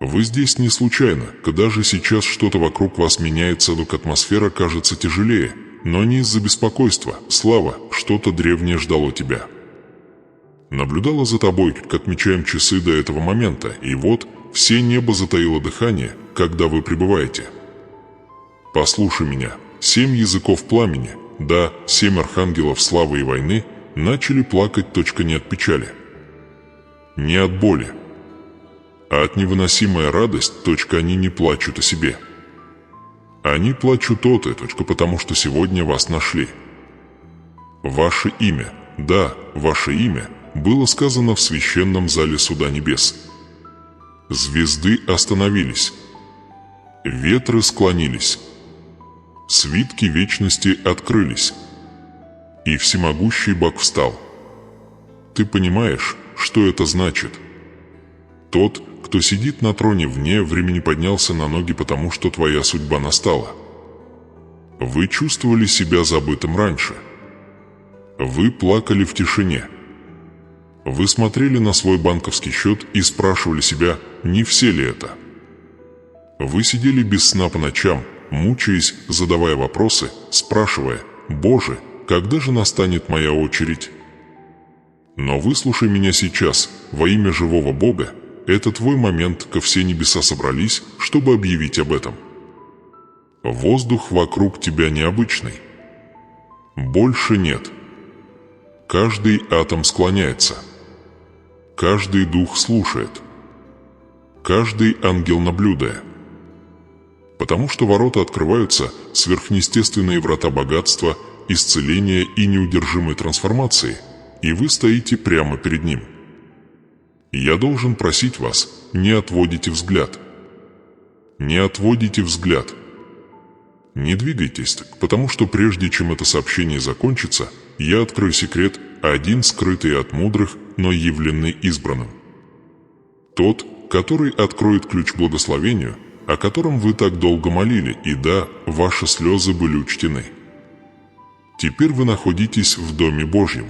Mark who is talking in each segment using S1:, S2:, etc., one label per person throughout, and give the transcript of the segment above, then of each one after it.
S1: Вы здесь не случайно, даже сейчас что-то вокруг вас меняется, только атмосфера кажется тяжелее, но не из-за беспокойства. Слава, что-то древнее ждало тебя. Наблюдала за тобой, как отмечаем часы до этого момента, и вот все небо затаило дыхание, когда вы пребываете. Послушай меня. 7 языков пламени, да, 7 архангелов славы и войны начали плакать не от печали, не от боли, а от невыносимой радости, они не плачут о себе. Они плачут потому что сегодня вас нашли. Ваше имя, да, ваше имя было сказано в священном зале суда небес. Звезды остановились, ветры склонились, свитки вечности открылись, и всемогущий Бог встал. Ты понимаешь, что это значит? Тот, кто сидит на троне вне времени, поднялся на ноги, потому что твоя судьба настала. Вы чувствовали себя забытым раньше. Вы плакали в тишине. Вы смотрели на свой банковский счет и спрашивали себя, не все ли это. Вы сидели без сна по ночам, мучаясь, задавая вопросы, спрашивая: «Боже, когда же настанет моя очередь?» Но выслушай меня сейчас, во имя живого Бога. Это твой момент, все небеса собрались, чтобы объявить об этом. Воздух вокруг тебя необычный. Больше нет. Каждый атом склоняется. Каждый дух слушает. Каждый ангел наблюдая. Потому что ворота открываются, сверхъестественные врата богатства, исцеления и неудержимой трансформации, и вы стоите прямо перед ним. Я должен просить вас, не отводите взгляд. Не отводите взгляд. Не двигайтесь так, потому что прежде чем это сообщение закончится, я открою секрет, один скрытый от мудрых, но явленный избранным. Тот, который откроет ключ к благословению, о котором вы так долго молили, и да, ваши слезы были учтены. Теперь вы находитесь в Доме Божьем.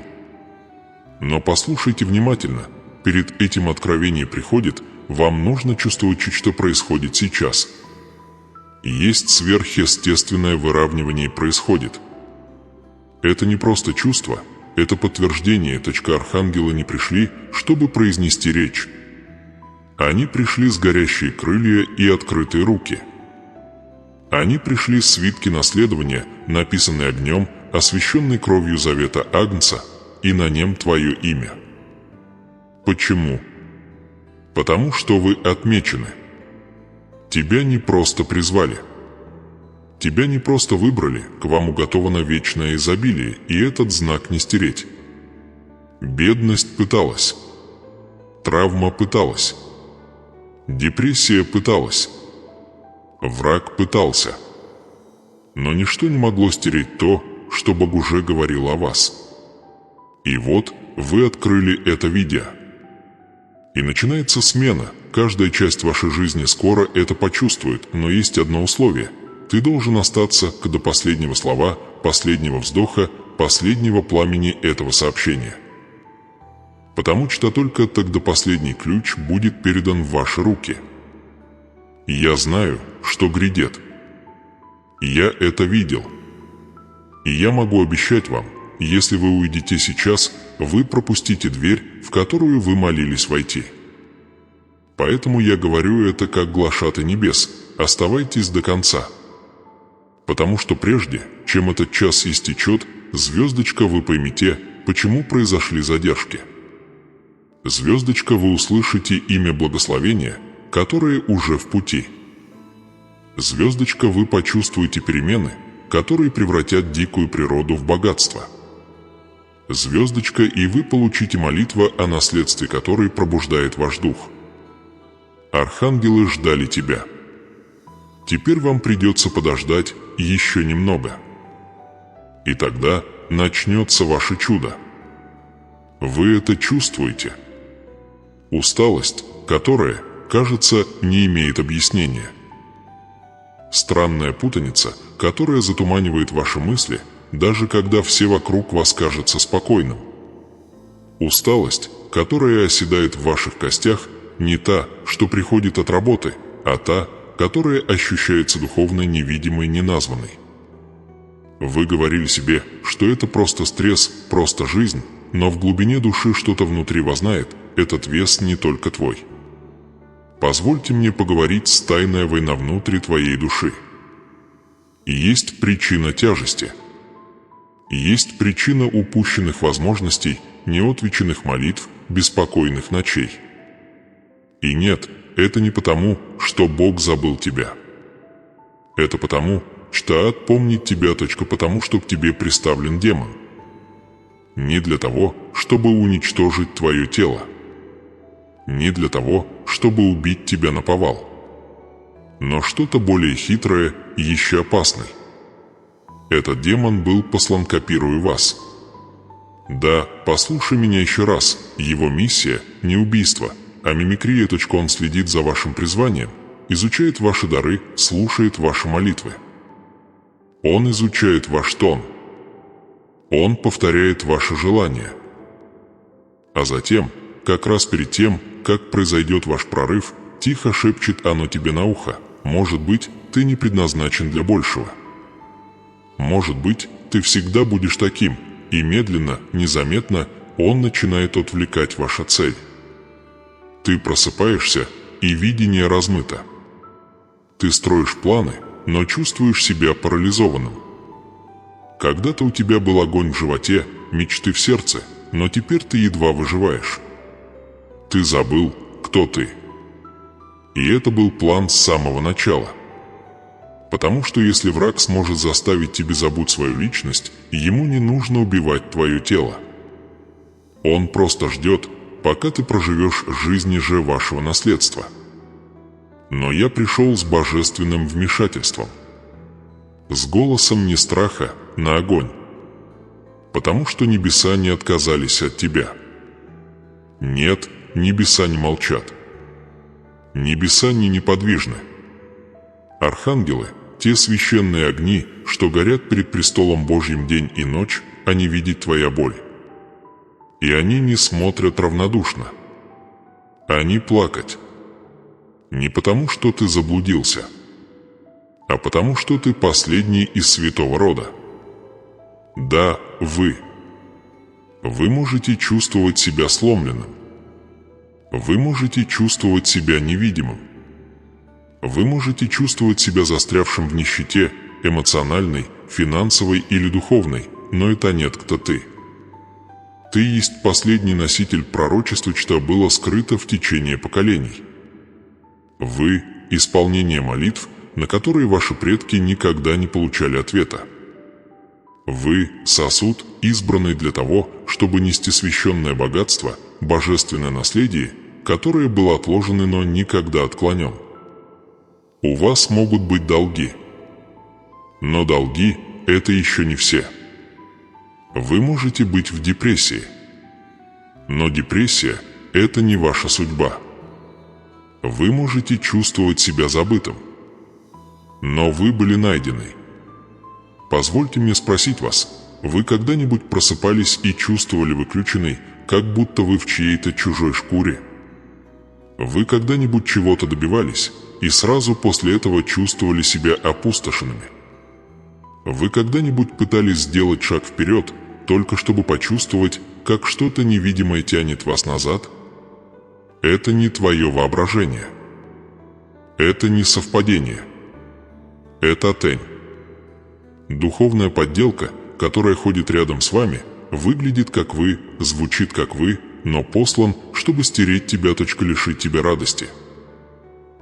S1: Но послушайте внимательно. Перед этим откровением приходит, вам нужно чувствовать, что происходит сейчас. Есть сверхъестественное выравнивание происходит. Это не просто чувство, это подтверждение. Архангелы не пришли, чтобы произнести речь. Они пришли с горящие крылья и открытые руки. Они пришли с свитки наследования, написанные огнем, освященной кровью завета Агнца, и на нем твое имя. Почему? Потому что вы отмечены. Тебя не просто призвали. Тебя не просто выбрали, к вам уготовано вечное изобилие, и этот знак не стереть. Бедность пыталась. Травма пыталась. Депрессия пыталась. Враг пытался. Но ничто не могло стереть то, что Бог уже говорил о вас. И вот вы открыли это видео. И начинается смена. Каждая часть вашей жизни скоро это почувствует, но есть одно условие. Ты должен остаться до последнего слова, последнего вздоха, последнего пламени этого сообщения. Потому что только тогда последний ключ будет передан в ваши руки. Я знаю, что грядет. Я это видел. И я могу обещать вам, если вы уйдете сейчас, вы пропустите дверь, в которую вы молились войти. Поэтому я говорю это как глашатай небес, оставайтесь до конца. Потому что прежде, чем этот час истечет, звездочка, вы поймете, почему произошли задержки. Звездочка, вы услышите имя благословения, которое уже в пути. Звездочка, вы почувствуете перемены, которые превратят дикую природу в богатство. Звездочка, и вы получите молитву о наследстве, которой пробуждает ваш дух. Архангелы ждали тебя. Теперь вам придется подождать еще немного. И тогда начнется ваше чудо. Вы это чувствуете. Усталость, которая, кажется, не имеет объяснения. Странная путаница, которая затуманивает ваши мысли, даже когда все вокруг вас кажется спокойным. Усталость, которая оседает в ваших костях, не та, что приходит от работы, а та, которая ощущается духовной, невидимой, неназванной. Вы говорили себе, что это просто стресс, просто жизнь, но в глубине души что-то внутри вас знает, этот вес не только твой. Позвольте мне поговорить с тайной войной внутри твоей души. И есть причина тяжести. И есть причина упущенных возможностей, неотвеченных молитв, беспокойных ночей. И нет, это не потому, что Бог забыл тебя. Это потому, что ад помнит тебя только потому, что к тебе приставлен демон. Не для того, чтобы уничтожить твое тело. Не для того, чтобы убить тебя наповал. Но что-то более хитрое и еще опасное. Этот демон был послан, копируя вас. Да, послушай меня еще раз, его миссия не убийство, а мимикрия. Он следит за вашим призванием, изучает ваши дары, слушает ваши молитвы. Он изучает ваш тон. Он повторяет ваши желания. А затем, как раз перед тем, как произойдет ваш прорыв, тихо шепчет оно тебе на ухо: может быть, ты не предназначен для большего. Может быть, ты всегда будешь таким, и медленно, незаметно он начинает отвлекать вашу цель. Ты просыпаешься, и видение размыто. Ты строишь планы, но чувствуешь себя парализованным. Когда-то у тебя был огонь в животе, мечты в сердце, но теперь ты едва выживаешь. Ты забыл, кто ты. И это был план с самого начала. Потому что если враг сможет заставить тебя забыть свою личность, ему не нужно убивать твое тело. Он просто ждет, пока ты проживешь жизнь же вашего наследства. Но я пришел с божественным вмешательством. С голосом не страха на огонь. Потому что небеса не отказались от тебя. Нет, небеса не молчат. Небеса не неподвижны. Архангелы – те священные огни, что горят перед престолом Божьим день и ночь, они видят твоя боль. И они не смотрят равнодушно. Они плакать. Не потому, что ты заблудился, а потому, что ты последний из святого рода. Да, вы. Вы можете чувствовать себя сломленным. Вы можете чувствовать себя невидимым. Вы можете чувствовать себя застрявшим в нищете, эмоциональной, финансовой или духовной, но это не кто ты. Ты есть последний носитель пророчества, что было скрыто в течение поколений. Вы – исполнение молитв, на которые ваши предки никогда не получали ответа. Вы – сосуд, избранный для того, чтобы нести священное богатство, божественное наследие, которое было отложено, но никогда отклонен. У вас могут быть долги. Но долги – это еще не все. Вы можете быть в депрессии. Но депрессия – это не ваша судьба. Вы можете чувствовать себя забытым. Но вы были найдены. Позвольте мне спросить вас, вы когда-нибудь просыпались и чувствовали выключенный, как будто вы в чьей-то чужой шкуре? Вы когда-нибудь чего-то добивались и сразу после этого чувствовали себя опустошенными? Вы когда-нибудь пытались сделать шаг вперед, только чтобы почувствовать, как что-то невидимое тянет вас назад? Это не твое воображение. Это не совпадение. Это тень. Духовная подделка, которая ходит рядом с вами, выглядит как вы, звучит как вы, но послан, чтобы стереть тебя, лишить тебя радости.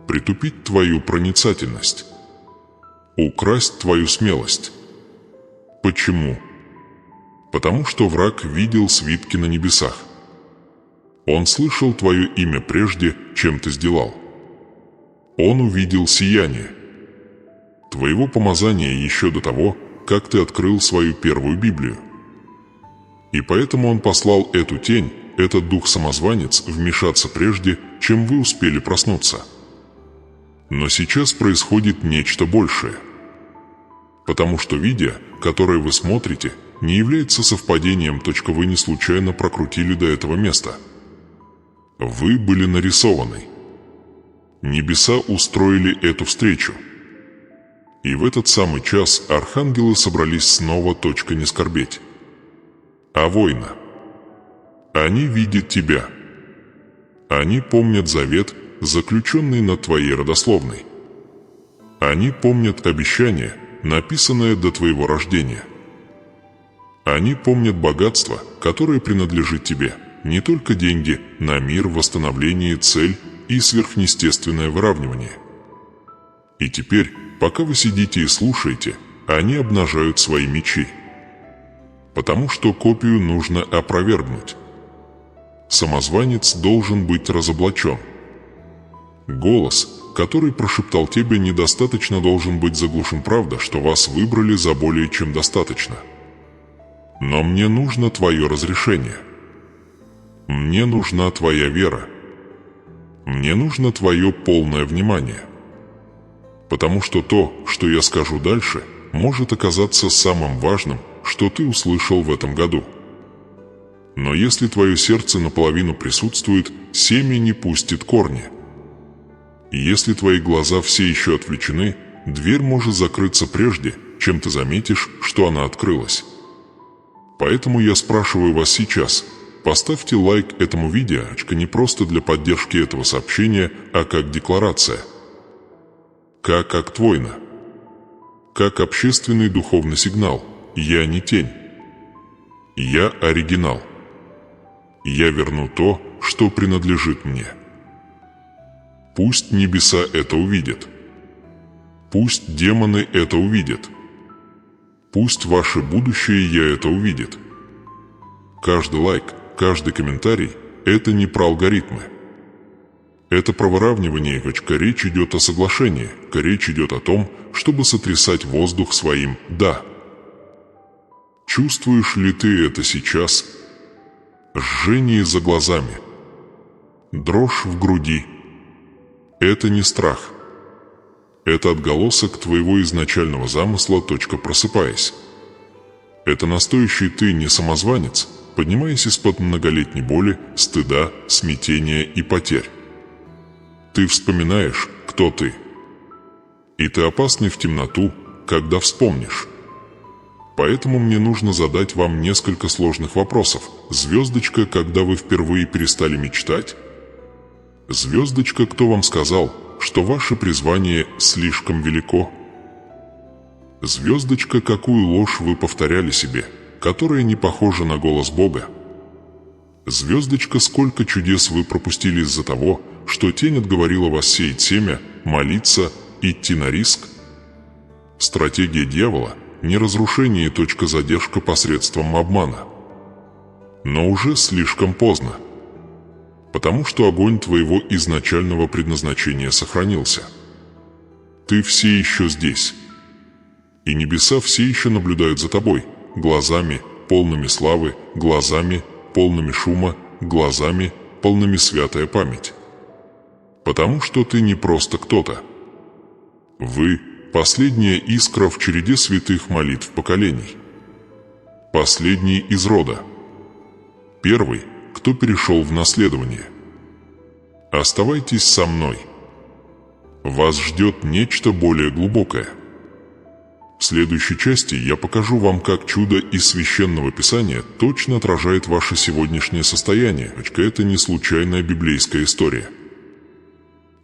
S1: Притупить твою проницательность. Украсть твою смелость. Почему? Потому что враг видел свитки на небесах. Он слышал твое имя прежде, чем ты сделал. Он увидел сияние твоего помазания еще до того, как ты открыл свою первую Библию. И поэтому он послал эту тень, этот дух-самозванец, вмешаться прежде, чем вы успели проснуться. Но сейчас происходит нечто большее. Потому что видео, которое вы смотрите, не является совпадением, вы не случайно прокрутили до этого места. Вы были нарисованы. Небеса устроили эту встречу. И в этот самый час архангелы собрались снова, не скорбеть. А воина. Они видят тебя. Они помнят завет, заключенный над твоей родословной. Они помнят обещание, написанное до твоего рождения. Они помнят богатство, которое принадлежит тебе, не только деньги на мир, восстановление, цель и сверхъестественное выравнивание. И теперь, пока вы сидите и слушаете, они обнажают свои мечи. Потому что копию нужно опровергнуть. Самозванец должен быть разоблачен. Голос, который прошептал тебе, недостаточно должен быть заглушен. Правда, что вас выбрали за более чем достаточно. Но мне нужно твое разрешение. Мне нужна твоя вера. Мне нужно твое полное внимание. Потому что то, что я скажу дальше, может оказаться самым важным, что ты услышал в этом году. Но если твое сердце наполовину присутствует, семя не пустит корни. И если твои глаза все еще отвлечены, дверь может закрыться прежде, чем ты заметишь, что она открылась. Поэтому я спрашиваю вас сейчас, поставьте лайк этому видео, не просто для поддержки этого сообщения, а как декларация. Как акт воина. Как общественный духовный сигнал. Я не тень. Я оригинал. Я верну то, что принадлежит мне. Пусть небеса это увидят. Пусть демоны это увидят. Пусть ваше будущее я это увидит. Каждый лайк, каждый комментарий – это не про алгоритмы. Это про выравнивание, речь идет о соглашении, речь идет о том, чтобы сотрясать воздух своим «да». Чувствуешь ли ты это сейчас? Жжение за глазами. Дрожь в груди. Это не страх. Это отголосок твоего изначального замысла, просыпаясь. Это настоящий ты, не самозванец, поднимаясь из-под многолетней боли, стыда, смятения и потерь. Ты вспоминаешь, кто ты. И ты опасный в темноту, когда вспомнишь. Поэтому мне нужно задать вам несколько сложных вопросов. Звездочка, когда вы впервые перестали мечтать? Звездочка, кто вам сказал, что ваше призвание слишком велико? Звездочка, какую ложь вы повторяли себе, которая не похожа на голос Бога? Звездочка, сколько чудес вы пропустили из-за того, что тень отговорила вас сеять семя, молиться, идти на риск? Стратегия дьявола – не разрушение и задержка посредством обмана. Но уже слишком поздно. Потому что огонь твоего изначального предназначения сохранился. Ты все еще здесь. И небеса все еще наблюдают за тобой, глазами, полными славы, глазами, полными шума, глазами, полными святая память. Потому что ты не просто кто-то. Вы – последняя искра в череде святых молитв поколений. Последний из рода. Первый, кто перешел в наследование. Оставайтесь со мной. Вас ждет нечто более глубокое. В следующей части я покажу вам, как чудо из Священного Писания точно отражает ваше сегодняшнее состояние. Это не случайная библейская история.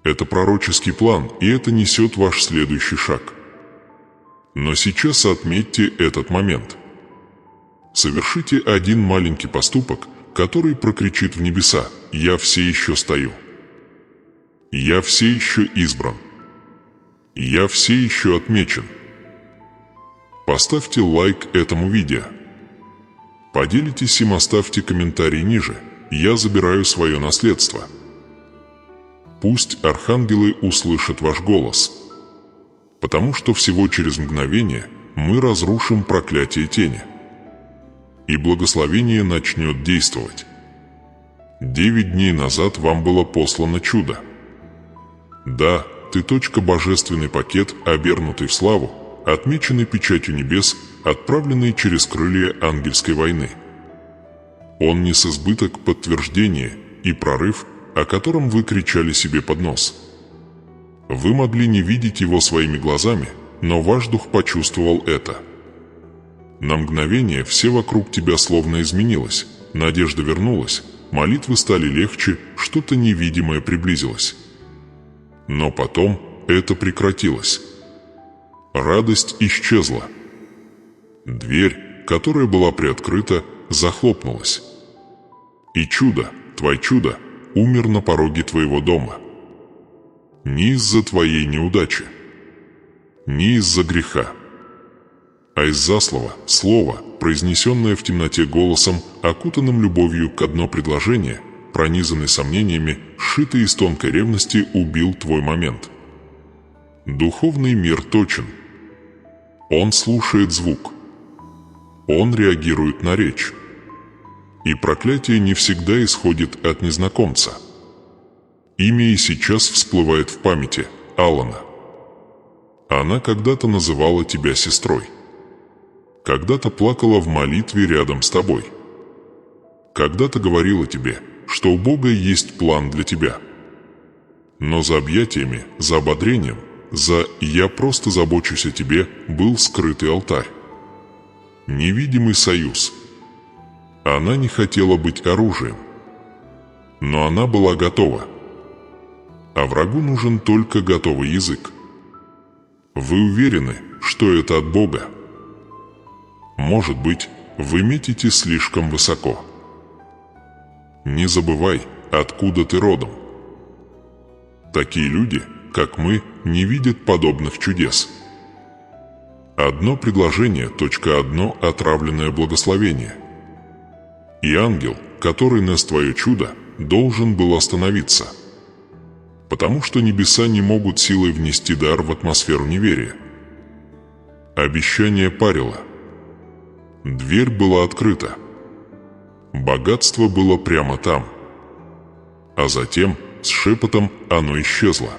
S1: Это пророческий план, и это несет ваш следующий шаг. Но сейчас отметьте этот момент. Совершите один маленький поступок, который прокричит в небеса: «Я все еще стою». «Я все еще избран». «Я все еще отмечен». Поставьте лайк этому видео. Поделитесь им, оставьте комментарий ниже. Я забираю свое наследство. Пусть архангелы услышат ваш голос. Потому что всего через мгновение мы разрушим проклятие тени. И благословение начнет действовать. 9 дней назад вам было послано чудо. Да, ты божественный пакет, обернутый в славу, отмеченный печатью небес, отправленный через крылья ангельской войны. Он нес избыток, подтверждение и прорыв, о котором вы кричали себе под нос. Вы могли не видеть его своими глазами, но ваш дух почувствовал это. На мгновение все вокруг тебя словно изменилось, надежда вернулась, молитвы стали легче, что-то невидимое приблизилось. Но потом это прекратилось. Радость исчезла. Дверь, которая была приоткрыта, захлопнулась. И чудо, твое чудо, умер на пороге твоего дома. Не из-за твоей неудачи, не из-за греха, а из-за слова, произнесенное в темноте голосом, окутанным любовью к одно предложение, пронизанный сомнениями, сшитый из тонкой ревности, убил твой момент. Духовный мир точен. Он слушает звук. Он реагирует на речь. И проклятие не всегда исходит от незнакомца. Имя и сейчас всплывает в памяти – Алана. Она когда-то называла тебя сестрой. Когда-то плакала в молитве рядом с тобой. Когда-то говорила тебе, что у Бога есть план для тебя. Но за объятиями, за ободрением, за «я просто забочусь о тебе» был скрытый алтарь. Невидимый союз. Она не хотела быть оружием. Но она была готова. А врагу нужен только готовый язык. Вы уверены, что это от Бога? Может быть, вы метите слишком высоко. Не забывай, откуда ты родом. Такие люди, как мы, не видят подобных чудес. Одно предложение, одно отравленное благословение. И ангел, который нес твое чудо, должен был остановиться. Потому что небеса не могут силой внести дар в атмосферу неверия. Обещание парило. Дверь была открыта. Богатство было прямо там. А затем, с шепотом, оно исчезло.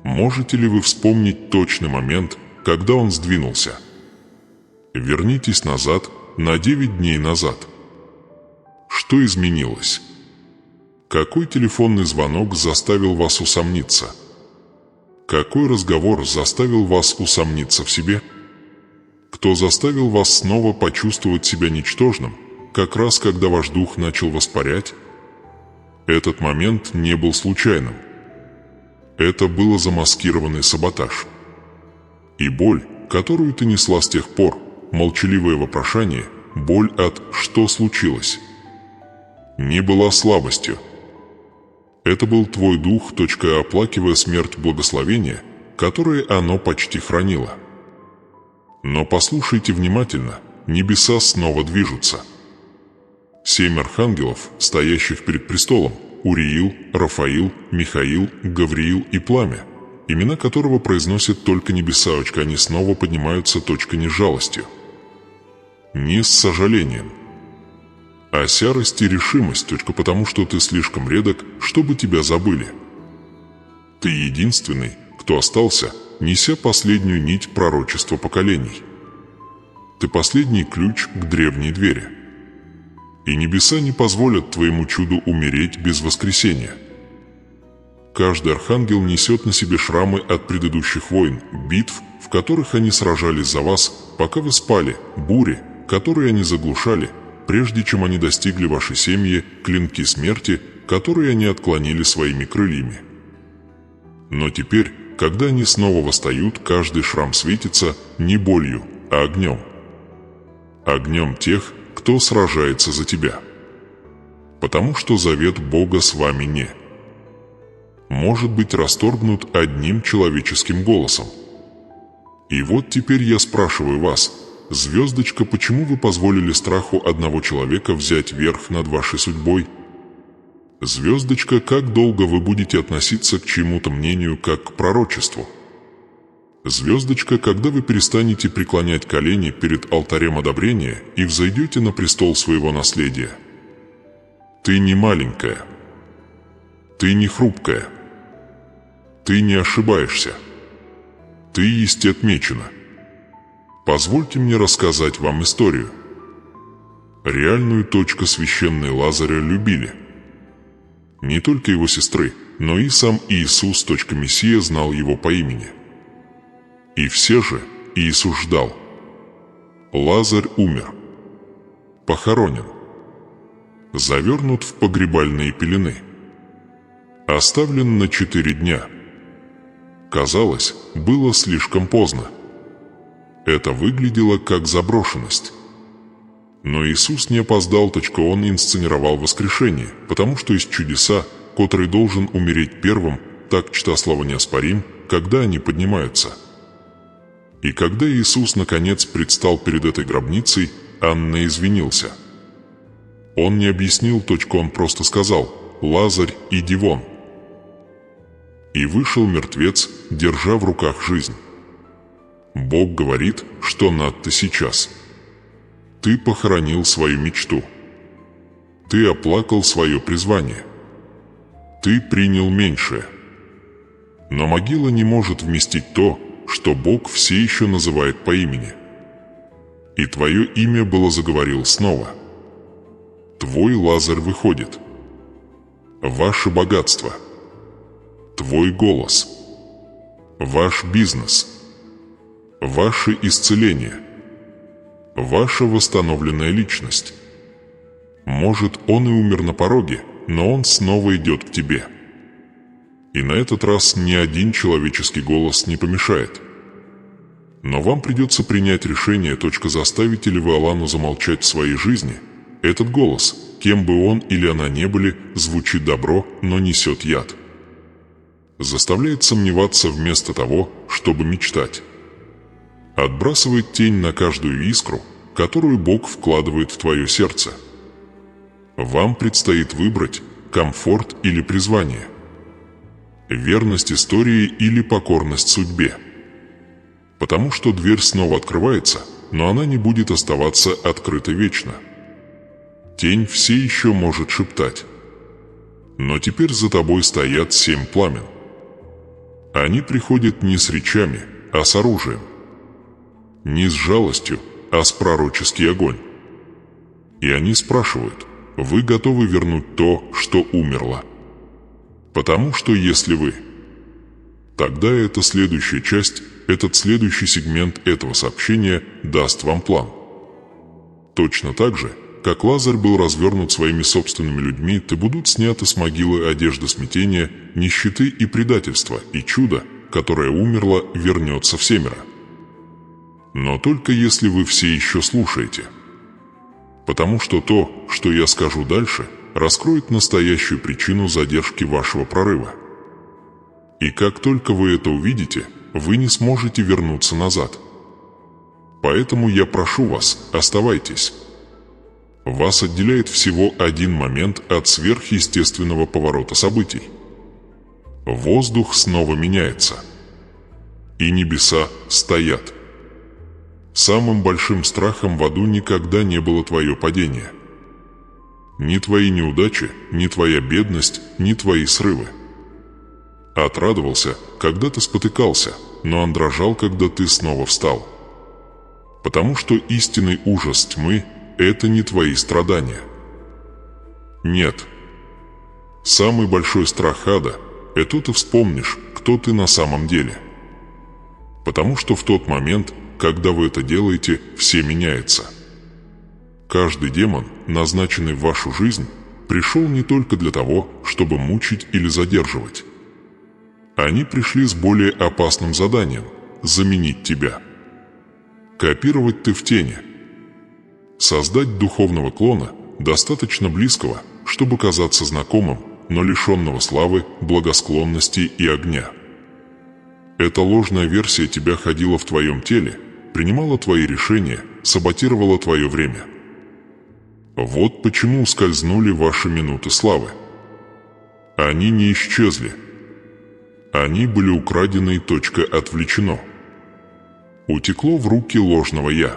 S1: Можете ли вы вспомнить точный момент, когда он сдвинулся? Вернитесь назад, на 9 дней назад. Что изменилось? Какой телефонный звонок заставил вас усомниться? Какой разговор заставил вас усомниться в себе? Кто заставил вас снова почувствовать себя ничтожным, как раз когда ваш дух начал воспарять? Этот момент не был случайным. Это был замаскированный саботаж. И боль, которую ты несла с тех пор, молчаливое вопрошание, боль от «что случилось?» не была слабостью. Это был твой дух, оплакивая смерть благословения, которое оно почти хранило. Но послушайте внимательно, небеса снова движутся. 7 архангелов, стоящих перед престолом, Уриил, Рафаил, Михаил, Гавриил и Пламя, имена которого произносят только небеса, они снова поднимаются, не с жалостью, не с сожалением, а сярость и решимость, потому что ты слишком редок, чтобы тебя забыли. Ты единственный, кто остался, неся последнюю нить пророчества поколений. Ты последний ключ к древней двери. И небеса не позволят твоему чуду умереть без воскресения. Каждый архангел несет на себе шрамы от предыдущих войн, битв, в которых они сражались за вас, пока вы спали, бури, которые они заглушали, прежде чем они достигли вашей семьи, клинки смерти, которые они отклонили своими крыльями. Но теперь, когда они снова восстают, каждый шрам светится не болью, а огнем. Огнем тех, кто сражается за тебя. Потому что завет Бога с вами не может быть расторгнут одним человеческим голосом. И вот теперь я спрашиваю вас, звездочка, почему вы позволили страху одного человека взять верх над вашей судьбой? Звездочка, как долго вы будете относиться к чьему-то мнению как к пророчеству? Звездочка, когда вы перестанете преклонять колени перед алтарем одобрения и взойдете на престол своего наследия? Ты не маленькая. Ты не хрупкая. Ты не ошибаешься. Ты есть отмечена. Позвольте мне рассказать вам историю. Реальную священной Лазаря любили. Не только его сестры, но и сам Иисус, Мессия, знал его по имени. И все же Иисус ждал. Лазарь умер, похоронен, завернут в погребальные пелены, оставлен на 4 дня. Казалось, было слишком поздно. Это выглядело как заброшенность. Но Иисус не опоздал, Он инсценировал воскрешение, потому что из чудеса, который должен умереть первым, так чтослова неоспорим, когда они поднимаются. И когда Иисус наконец предстал перед этой гробницей, Анна извинился. Он не объяснил, Он просто сказал: «Лазарь, иди вон». И вышел мертвец, держа в руках жизнь. Бог говорит, что надо сейчас. Ты похоронил свою мечту. Ты оплакал свое призвание. Ты принял меньшее. Но могила не может вместить то, что Бог все еще называет по имени. И твое имя было заговорил снова. Твой Лазарь выходит. Ваше богатство. Твой голос. Ваш бизнес. Ваше исцеление. Ваша восстановленная личность. Может, он и умер на пороге, но он снова идет к тебе. И на этот раз ни один человеческий голос не помешает. Но вам придется принять решение, заставите ли вы Алану замолчать в своей жизни. Этот голос, кем бы он или она не были, звучит добро, но несет яд. Заставляет сомневаться вместо того, чтобы мечтать. Отбрасывает тень на каждую искру, которую Бог вкладывает в твое сердце. Вам предстоит выбрать комфорт или призвание, верность истории или покорность судьбе. Потому что дверь снова открывается, но она не будет оставаться открытой вечно. Тень все еще может шептать. Но теперь за тобой стоят 7 пламен. Они приходят не с речами, а с оружием. Не с жалостью, а с пророческий огонь. И они спрашивают: вы готовы вернуть то, что умерло? Потому что если вы, тогда эта следующая часть, этот следующий сегмент этого сообщения даст вам план. Точно так же, как Лазарь был развернут своими собственными людьми, ты будут сняты с могилы одежды смятения, нищеты и предательства, и чудо, которое умерло, вернется всемиро. Но только если вы все еще слушаете. Потому что то, что я скажу дальше, раскроет настоящую причину задержки вашего прорыва. И как только вы это увидите, вы не сможете вернуться назад. Поэтому я прошу вас, оставайтесь. Вас отделяет всего один момент от сверхъестественного поворота событий. Воздух снова меняется. И небеса стоят. Самым большим страхом в аду никогда не было твое падение. Ни твои неудачи, ни твоя бедность, ни твои срывы. Ад радовался, когда ты спотыкался, но он дрожал, когда ты снова встал. Потому что истинный ужас тьмы – это не твои страдания. Нет. Самый большой страх ада – это ты вспомнишь, кто ты на самом деле. Потому что в тот момент, когда вы это делаете, все меняется. Каждый демон, назначенный в вашу жизнь, пришел не только для того, чтобы мучить или задерживать. Они пришли с более опасным заданием – заменить тебя. Копировать ты в тени. Создать духовного клона, достаточно близкого, чтобы казаться знакомым, но лишенного славы, благосклонности и огня. Эта ложная версия тебя ходила в твоем теле, принимала твои решения, саботировала твое время. Вот почему ускользнули ваши минуты славы. Они не исчезли. Они были украдены и отвлечено. Утекло в руки ложного «я».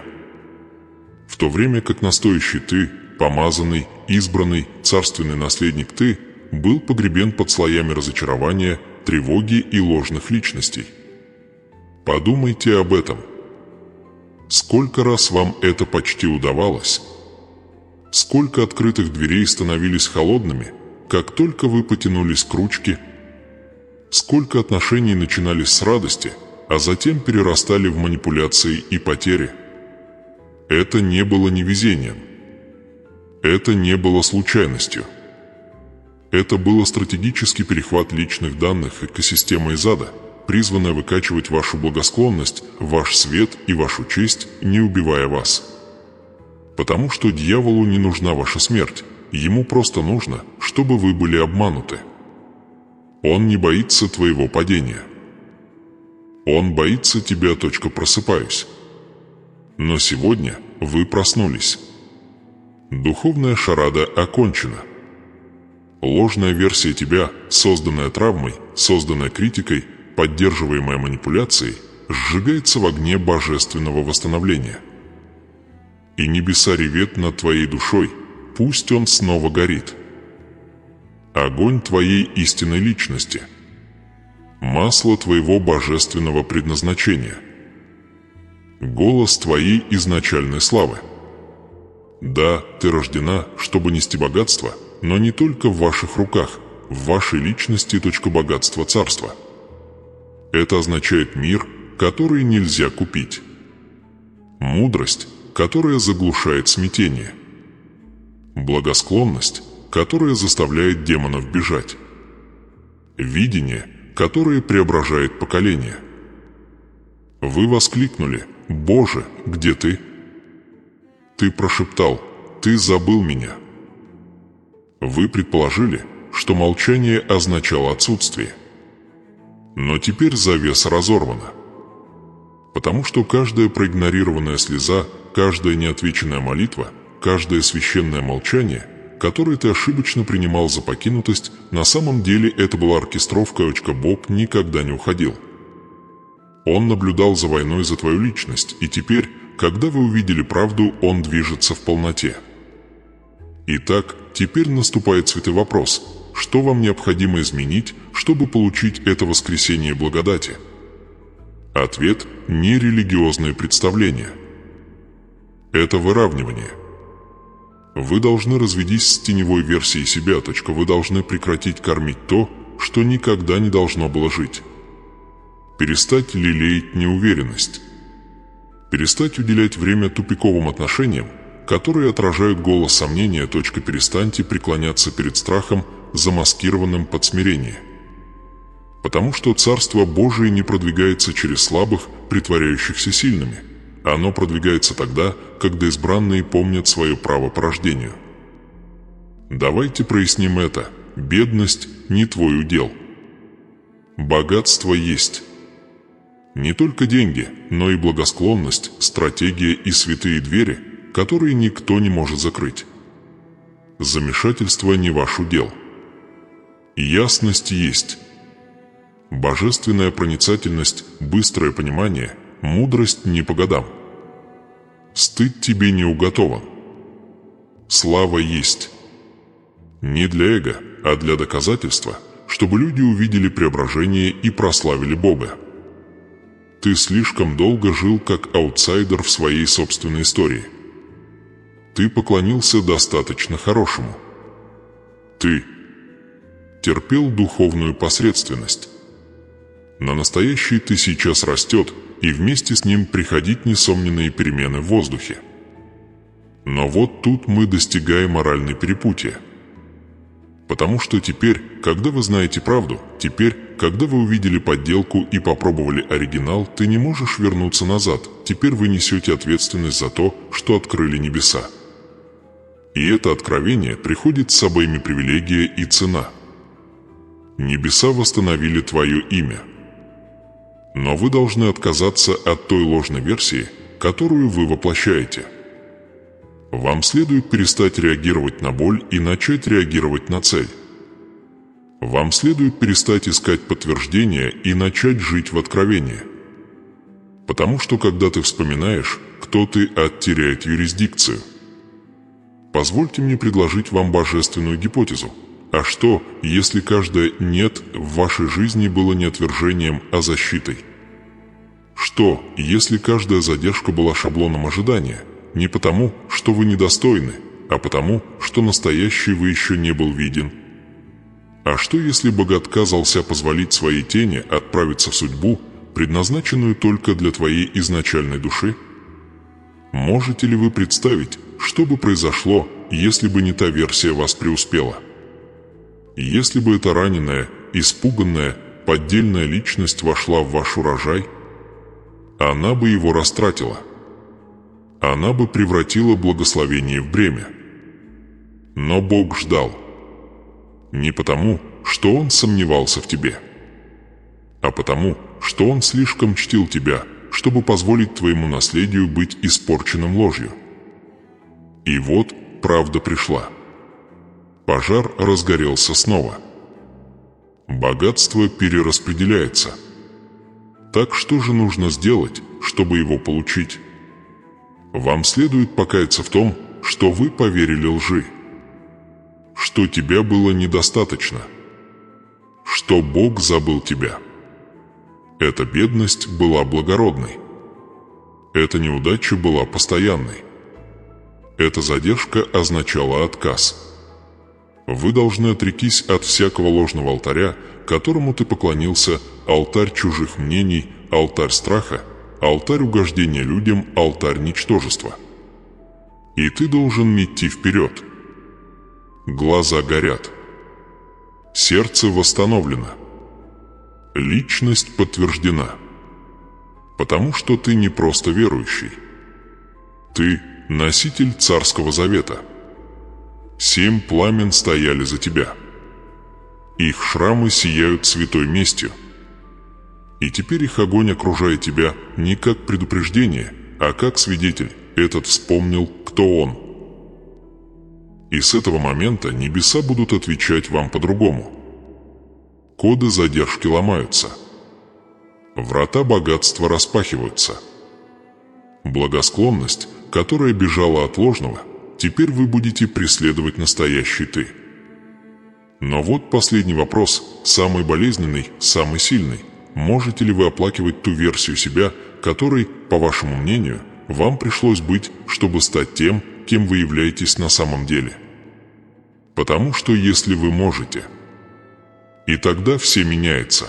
S1: В то время как настоящий ты, помазанный, избранный, царственный наследник ты, был погребен под слоями разочарования, тревоги и ложных личностей. Подумайте об этом. Сколько раз вам это почти удавалось? Сколько открытых дверей становились холодными, как только вы потянулись к ручке, Сколько отношений начинались с радости, а затем перерастали в манипуляции и потери. Это не было невезением. Это не было случайностью. Это был стратегический перехват личных данных экосистемы из ада, призванная выкачивать вашу благосклонность, ваш свет и вашу честь, не убивая вас. Потому что дьяволу не нужна ваша смерть, ему просто нужно, чтобы вы были обмануты. Он не боится твоего падения. Он боится тебя. Просыпаюсь. Но сегодня вы проснулись. Духовная шарада окончена. Ложная версия тебя, созданная травмой, созданная критикой, поддерживаемая манипуляцией, сжигается в огне божественного восстановления. И небеса ревет над твоей душой, пусть он снова горит. Огонь твоей истинной личности. Масло твоего божественного предназначения. Голос твоей изначальной славы. Да, ты рождена, чтобы нести богатство, но не только в ваших руках, в вашей личности. Богатство царства. Это означает мир, который нельзя купить. Мудрость, которая заглушает смятение. Благосклонность, которая заставляет демонов бежать. Видение, которое преображает поколение. Вы воскликнули: «Боже, где ты?» Ты прошептал: «Ты забыл меня». Вы предположили, что молчание означало отсутствие. Но теперь завеса разорвана. Потому что каждая проигнорированная слеза, каждая неотвеченная молитва, каждое священное молчание, которое ты ошибочно принимал за покинутость, на самом деле это была оркестровка. Бог никогда не уходил. Он наблюдал за войной за твою личность, и теперь, когда вы увидели правду, он движется в полноте. Итак, теперь наступает святой вопрос: что вам необходимо изменить, чтобы получить это воскресение благодати? Ответ – не религиозные представления. Это выравнивание. Вы должны развестись с теневой версией себя. Вы должны прекратить кормить то, что никогда не должно было жить. Перестать лелеять неуверенность. Перестать уделять время тупиковым отношениям, которые отражают голос сомнения. Перестаньте преклоняться перед страхом, замаскированным под смирение. Потому что Царство Божие не продвигается через слабых, притворяющихся сильными. Оно продвигается тогда, когда избранные помнят свое право по рождению. Давайте проясним это. Бедность не твой удел. Богатство есть. Не только деньги, но и благосклонность, стратегия и святые двери, которые никто не может закрыть. Замешательство не ваш удел. Ясность есть. Божественная проницательность, быстрое понимание, мудрость не по годам. Стыд тебе не уготован. Слава есть. Не для эго, а для доказательства, чтобы люди увидели преображение и прославили Бога. Ты слишком долго жил как аутсайдер в своей собственной истории. Ты поклонился достаточно хорошему. Ты терпел духовную посредственность. На настоящий ты сейчас растет, и вместе с ним приходить несомненные перемены в воздухе. Но вот тут мы достигаем моральной перепутья. Потому что теперь, когда вы знаете правду, теперь, когда вы увидели подделку и попробовали оригинал, ты не можешь вернуться назад. Теперь вы несете ответственность за то, что открыли небеса. И это откровение приходит с обоими привилегия и цена. Небеса восстановили твое имя. Но вы должны отказаться от той ложной версии, которую вы воплощаете. Вам следует перестать реагировать на боль и начать реагировать на цель. Вам следует перестать искать подтверждения и начать жить в откровении. Потому что когда ты вспоминаешь, кто ты, теряет юрисдикцию. Позвольте мне предложить вам божественную гипотезу. А что, если каждое «нет» в вашей жизни было не отвержением, а защитой? Что, если каждая задержка была шаблоном ожидания, не потому, что вы недостойны, а потому, что настоящий вы еще не был виден? А что, если Бог отказался позволить своей тени отправиться в судьбу, предназначенную только для твоей изначальной души? Можете ли вы представить, что бы произошло, если бы не та версия вас преуспела? Если бы эта раненая, испуганная, поддельная личность вошла в ваш урожай, она бы его растратила. Она бы превратила благословение в бремя. Но Бог ждал. Не потому, что Он сомневался в тебе, а потому, что Он слишком чтил тебя, чтобы позволить твоему наследию быть испорченным ложью. И вот правда пришла. Пожар разгорелся снова. Богатство перераспределяется. Так что же нужно сделать, чтобы его получить? Вам следует покаяться в том, что вы поверили лжи, что тебя было недостаточно, что Бог забыл тебя. Эта бедность была благородной. Эта неудача была постоянной. Эта задержка означала отказ. Вы должны отрекись от всякого ложного алтаря, которому ты поклонился, алтарь чужих мнений, алтарь страха, алтарь угождения людям, алтарь ничтожества. И ты должен идти вперед. Глаза горят. Сердце восстановлено. Личность подтверждена. Потому что ты не просто верующий. Ты носитель Царского Завета. 7 пламен стояли за тебя. Их шрамы сияют святой местью. И теперь их огонь окружает тебя не как предупреждение, а как свидетель. Этот вспомнил, кто он. И с этого момента небеса будут отвечать вам по-другому. Коды задержки ломаются. Врата богатства распахиваются. Благосклонность, которая бежала от ложного, теперь вы будете преследовать настоящий ты. Но вот последний вопрос, самый болезненный, самый сильный. Можете ли вы оплакивать ту версию себя, которой, по вашему мнению, вам пришлось быть, чтобы стать тем, кем вы являетесь на самом деле? Потому что если вы можете, и тогда все меняется.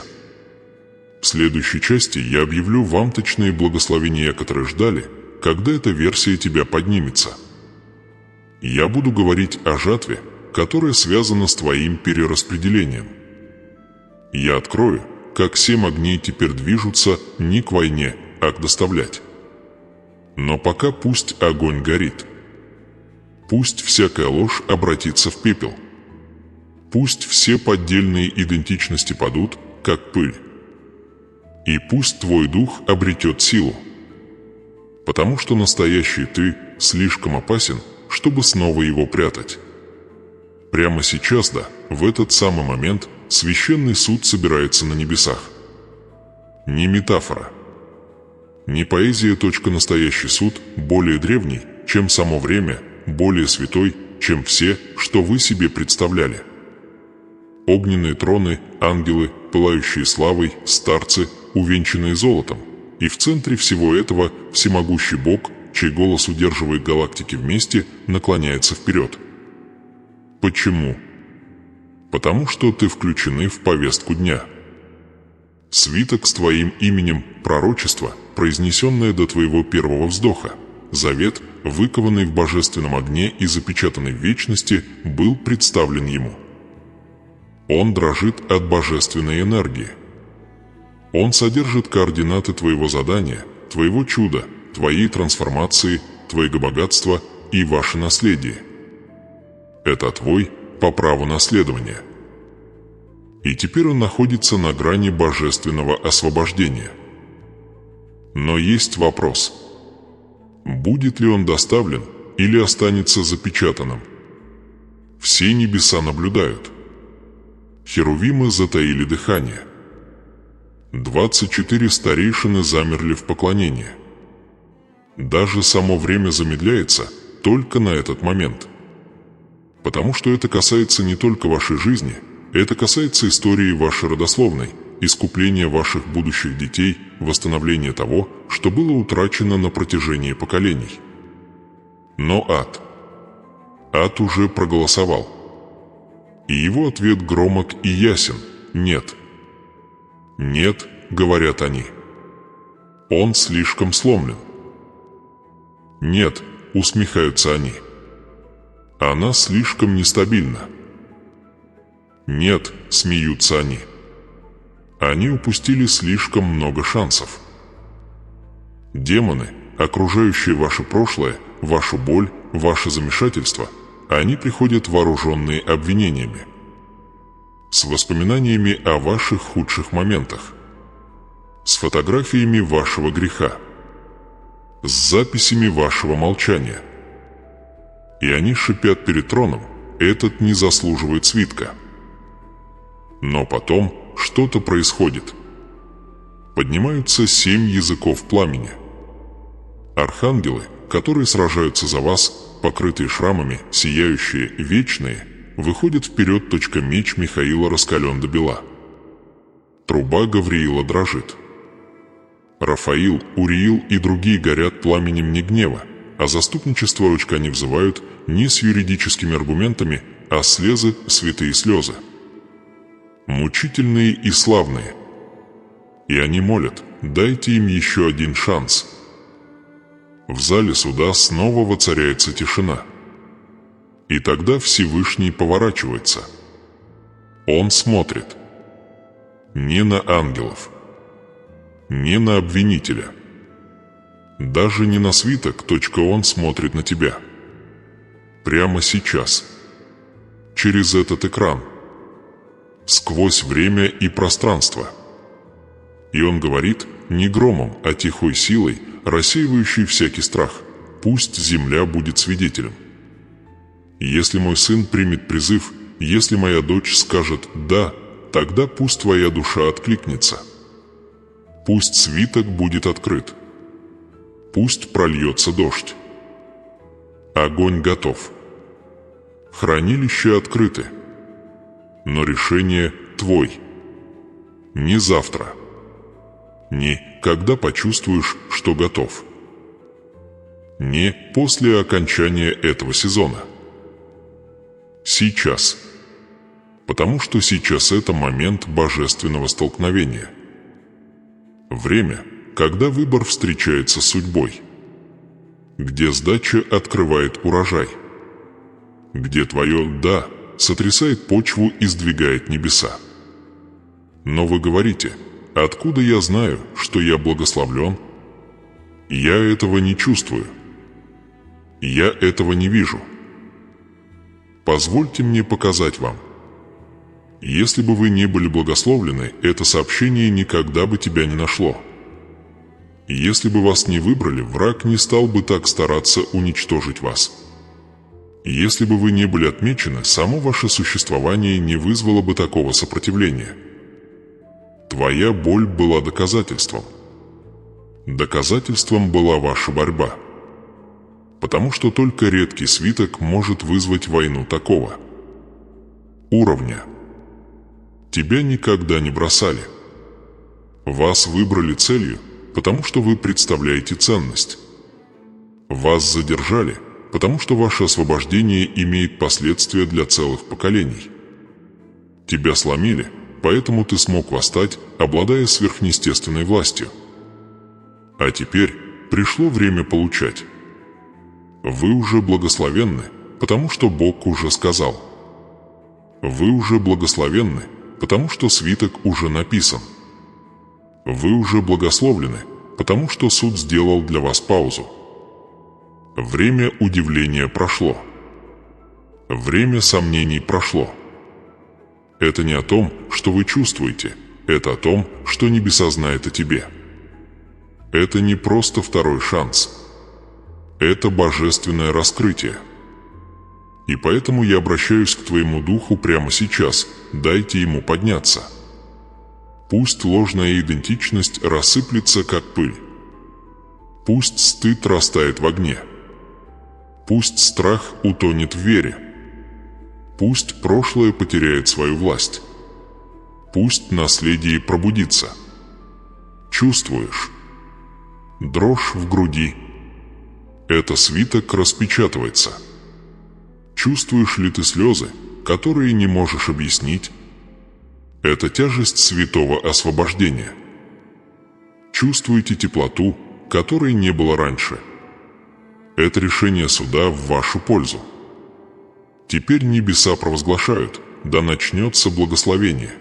S1: В следующей части я объявлю вам точные благословения, которые ждали, когда эта версия тебя поднимется. Я буду говорить о жатве, которая связана с твоим перераспределением. Я открою, как 7 огней теперь движутся не к войне, а к доставлять. Но пока пусть огонь горит. Пусть всякая ложь обратится в пепел. Пусть все поддельные идентичности падут, как пыль. И пусть твой дух обретет силу. Потому что настоящий ты слишком опасен, чтобы снова его прятать. Прямо сейчас, да, в этот самый момент, священный суд собирается на небесах. Не метафора. Не поэзия. Настоящий суд более древний, чем само время, более святой, чем все, что вы себе представляли. Огненные троны, ангелы, пылающие славой, старцы, увенчанные золотом. И в центре всего этого всемогущий Бог, чей голос удерживает галактики вместе, наклоняется вперед. Почему? Потому что ты включены в повестку дня. Свиток с твоим именем, пророчество, произнесенное до твоего первого вздоха, завет, выкованный в божественном огне и запечатанный в вечности, был представлен ему. Он дрожит от божественной энергии. Он содержит координаты твоего задания, твоего чуда, твоей трансформации, твоего богатства и ваше наследие. Это твой по праву наследования. И теперь он находится на грани божественного освобождения. Но есть вопрос. Будет ли он доставлен или останется запечатанным? Все небеса наблюдают. Херувимы затаили дыхание. 24 старейшины замерли в поклонении. Даже само время замедляется только на этот момент. Потому что это касается не только вашей жизни, это касается истории вашей родословной, искупления ваших будущих детей, восстановления того, что было утрачено на протяжении поколений. Но ад уже проголосовал. И его ответ громок и ясен: нет. Нет, говорят они. Он слишком сломлен. Нет, усмехаются они. Она слишком нестабильна. Нет, смеются они. Они упустили слишком много шансов. Демоны, окружающие ваше прошлое, вашу боль, ваше замешательство, они приходят вооруженные обвинениями, с воспоминаниями о ваших худших моментах, с фотографиями вашего греха, с записями вашего молчания. И они шипят перед троном: этот не заслуживает свитка. Но потом что-то происходит. Поднимаются 7 языков пламени. Архангелы, которые сражаются за вас, покрытые шрамами, сияющие, вечные, выходят вперед. Меч Михаила раскален до бела. Труба Гавриила дрожит. Рафаил, Уриил и другие горят пламенем не гнева, а заступничество они взывают не с юридическими аргументами, а слезы, святые слезы. Мучительные и славные. И они молят: дайте им еще один шанс. В зале суда снова воцаряется тишина. И тогда Всевышний поворачивается. Он смотрит. Не на ангелов, не на обвинителя, даже не на свиток. Он смотрит на тебя. Прямо сейчас. Через этот экран. Сквозь время и пространство. И он говорит не громом, а тихой силой, рассеивающей всякий страх: пусть земля будет свидетелем. Если мой сын примет призыв, если моя дочь скажет «да», тогда пусть твоя душа откликнется. Пусть свиток будет открыт. Пусть прольется дождь. Огонь готов. Хранилища открыты. Но решение твой. Не завтра. Не когда почувствуешь, что готов. Не после окончания этого сезона. Сейчас. Потому что сейчас это момент божественного столкновения. Время, когда выбор встречается с судьбой. Где сдача открывает урожай. Где твое «да» сотрясает почву и сдвигает небеса. Но вы говорите: откуда я знаю, что я благословлен? Я этого не чувствую. Я этого не вижу. Позвольте мне показать вам. Если бы вы не были благословлены, это сообщение никогда бы тебя не нашло. Если бы вас не выбрали, враг не стал бы так стараться уничтожить вас. Если бы вы не были отмечены, само ваше существование не вызвало бы такого сопротивления. Твоя боль была доказательством. Доказательством была ваша борьба. Потому что только редкий свиток может вызвать войну такого уровня. Тебя никогда не бросали. Вас выбрали целью, потому что вы представляете ценность. Вас задержали, потому что ваше освобождение имеет последствия для целых поколений. Тебя сломили, поэтому ты смог восстать, обладая сверхъестественной властью. А теперь пришло время получать. Вы уже благословенны, потому что Бог уже сказал. Вы уже благословенны, потому что свиток уже написан. Вы уже благословлены, потому что суд сделал для вас паузу. Время удивления прошло. Время сомнений прошло. Это не о том, что вы чувствуете, это о том, что небеса знают о тебе. Это не просто второй шанс. Это божественное раскрытие. И поэтому я обращаюсь к твоему духу прямо сейчас, дайте ему подняться. Пусть ложная идентичность рассыплется, как пыль. Пусть стыд растает в огне. Пусть страх утонет в вере. Пусть прошлое потеряет свою власть. Пусть наследие пробудится. Чувствуешь? Дрожь в груди. Это свиток распечатывается. Чувствуешь ли ты слезы, которые не можешь объяснить. Это тяжесть святого освобождения. Чувствуете теплоту, которой не было раньше. Это решение суда в вашу пользу. Теперь небеса провозглашают: да начнется благословение.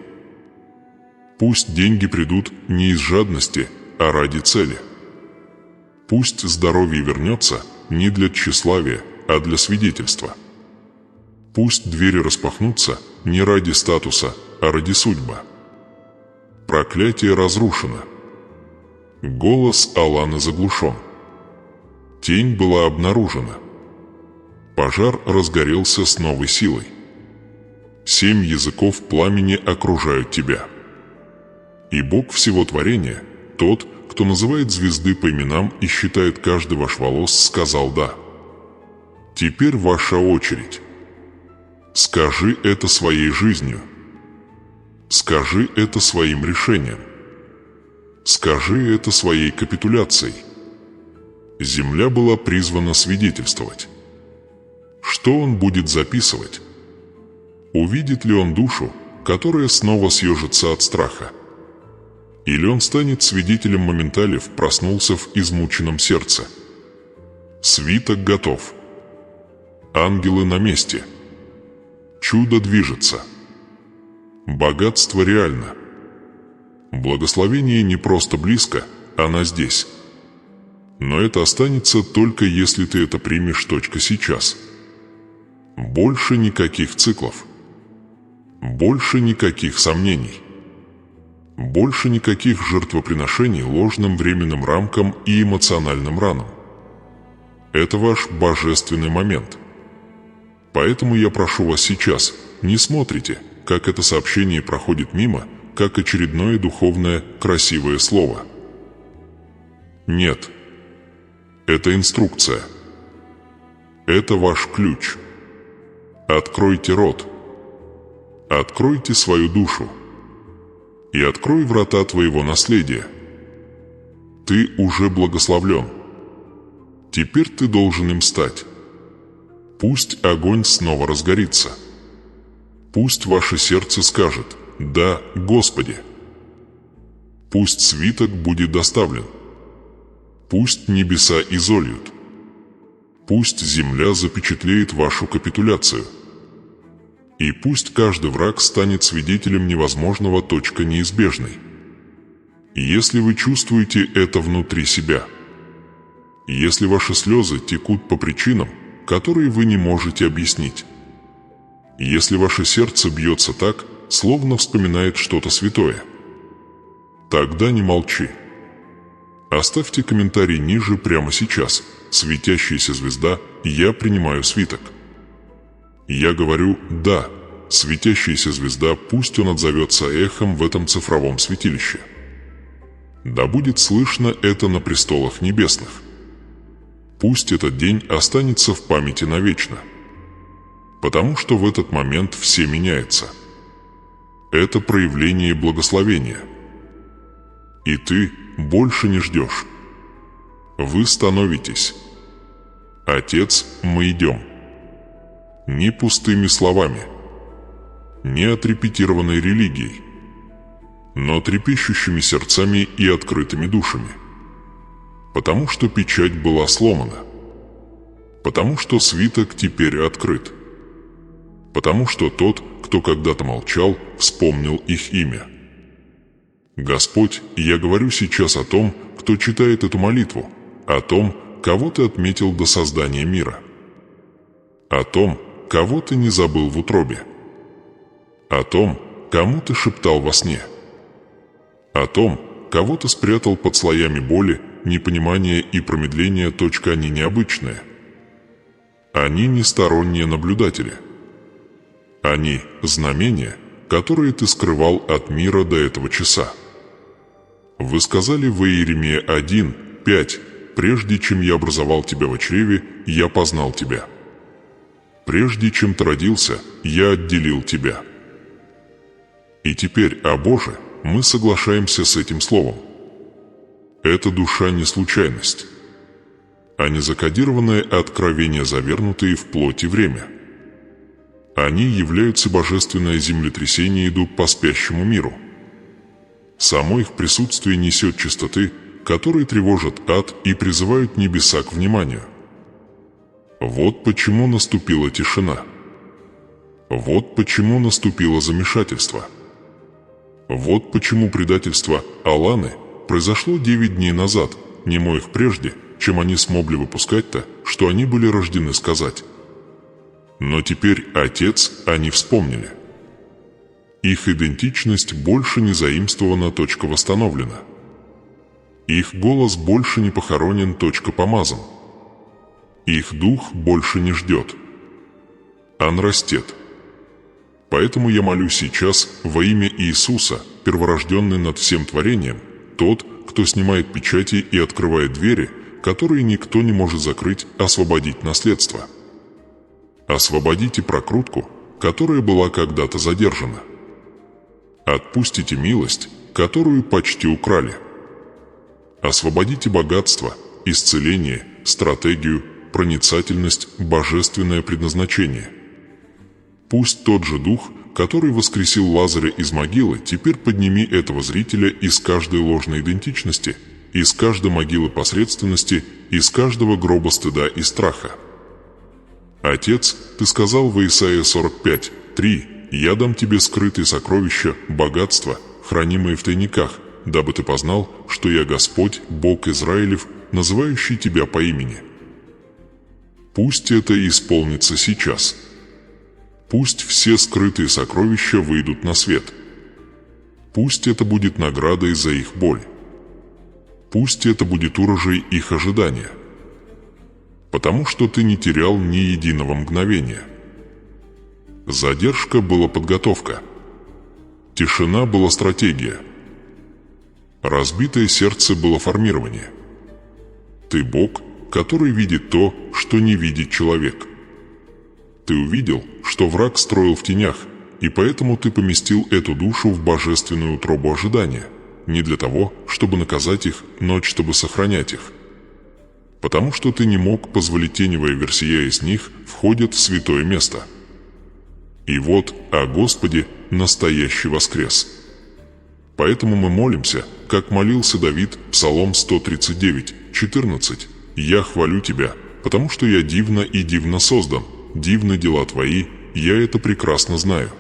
S1: Пусть деньги придут не из жадности, а ради цели. Пусть здоровье вернется не для тщеславия, а для свидетельства. Пусть двери распахнутся не ради статуса, а ради судьбы. Проклятие разрушено. Голос Аланы заглушен. Тень была обнаружена. Пожар разгорелся с новой силой. 7 языков пламени окружают тебя. И Бог всего творения, тот, кто называет звезды по именам и считает каждый ваш волос, сказал «да». Теперь ваша очередь. Скажи это своей жизнью. Скажи это своим решением. Скажи это своей капитуляцией. Земля была призвана свидетельствовать. Что он будет записывать? Увидит ли он душу, которая снова съежится от страха? Или он станет свидетелем моменталев, проснулся в измученном сердце? Свиток готов. Ангелы на месте. Чудо движется. Богатство реально. Благословение не просто близко, оно здесь. Но это останется только если ты это примешь точка сейчас. Больше никаких циклов. Больше никаких сомнений. Больше никаких жертвоприношений ложным временным рамкам и эмоциональным ранам. Это ваш божественный момент. Поэтому я прошу вас сейчас, не смотрите, как это сообщение проходит мимо, как очередное духовное красивое слово. Нет. Это инструкция. Это ваш ключ. Откройте рот. Откройте свою душу. И открой врата твоего наследия. Ты уже благословлен. Теперь ты должен им стать. Пусть огонь снова разгорится. Пусть ваше сердце скажет «Да, Господи». Пусть свиток будет доставлен. Пусть небеса изольют. Пусть земля запечатлеет вашу капитуляцию. И пусть каждый враг станет свидетелем невозможного точка неизбежной. Если вы чувствуете это внутри себя, если ваши слезы текут по причинам, которые вы не можете объяснить, если ваше сердце бьется так, словно вспоминает что-то святое, тогда не молчи. Оставьте комментарий ниже прямо сейчас. Светящаяся звезда, я принимаю свиток. Я говорю «да», светящаяся звезда, пусть он отзовется эхом в этом цифровом святилище. Да будет слышно это на престолах небесных. Пусть этот день останется в памяти навечно. Потому что в этот момент все меняется. Это проявление благословения. И ты больше не ждешь. Вы становитесь. Отец, мы идем. Не пустыми словами, не отрепетированной религией, но трепещущими сердцами и открытыми душами. Потому что печать была сломана. Потому что свиток теперь открыт. Потому что тот, кто когда-то молчал, вспомнил их имя. Господь, я говорю сейчас о том, кто читает эту молитву, о том, кого ты отметил до создания мира, о том, кого ты не забыл в утробе, о том, кому ты шептал во сне, о том, кого ты спрятал под слоями боли, непонимания и промедления. Они необычные. Они не сторонние наблюдатели. Они знамения, которые ты скрывал от мира до этого часа. Вы сказали в Иеремия 1:5: «Прежде чем я образовал тебя в чреве, я познал тебя. Прежде чем ты родился, я отделил тебя». И теперь, о Боже, мы соглашаемся с этим словом. Эта душа не случайность, а не закодированное откровение, завернутое в плоть и время. Они являются божественное землетрясение, идут по спящему миру. Само их присутствие несет чистоты, которые тревожат ад и призывают небеса к вниманию. Вот почему наступила тишина. Вот почему наступило замешательство. Вот почему предательство Аланы произошло 9 дней назад, немо их прежде, чем они смогли выпускать-то, что они были рождены сказать. Но теперь, Отец, они вспомнили. Их идентичность больше не заимствована, точка восстановлена. Их голос больше не похоронен, точка помазан. Их дух больше не ждет. Он растет. Поэтому я молю сейчас во имя Иисуса, перворожденный над всем творением, тот, кто снимает печати и открывает двери, которые никто не может закрыть, освободить наследство. Освободите прокрутку, которая была когда-то задержана. Отпустите милость, которую почти украли. Освободите богатство, исцеление, стратегию, проницательность, божественное предназначение. Пусть тот же Дух, который воскресил Лазаря из могилы, теперь подними этого зрителя из каждой ложной идентичности, из каждой могилы посредственности, из каждого гроба стыда и страха. Отец, Ты сказал в Исаии 45:3: «Я дам тебе скрытые сокровища, богатства, хранимые в тайниках, дабы ты познал, что я Господь, Бог Израилев, называющий тебя по имени». Пусть это исполнится сейчас. Пусть все скрытые сокровища выйдут на свет. Пусть это будет наградой за их боль. Пусть это будет урожай их ожидания. Потому что ты не терял ни единого мгновения. Задержка была подготовка. Тишина была стратегия. Разбитое сердце было формирование. Ты Бог, который видит то, что не видит человек. Ты увидел, что враг строил в тенях, и поэтому ты поместил эту душу в божественную утробу ожидания, не для того, чтобы наказать их, но чтобы сохранять их. Потому что ты не мог позволить теневая версия из них входят в святое место. И вот, о Господе, настоящий воскрес. Поэтому мы молимся, как молился Давид, Псалом 139:14: «Я хвалю Тебя, потому что я дивно и дивно создан, дивны дела Твои, я это прекрасно знаю».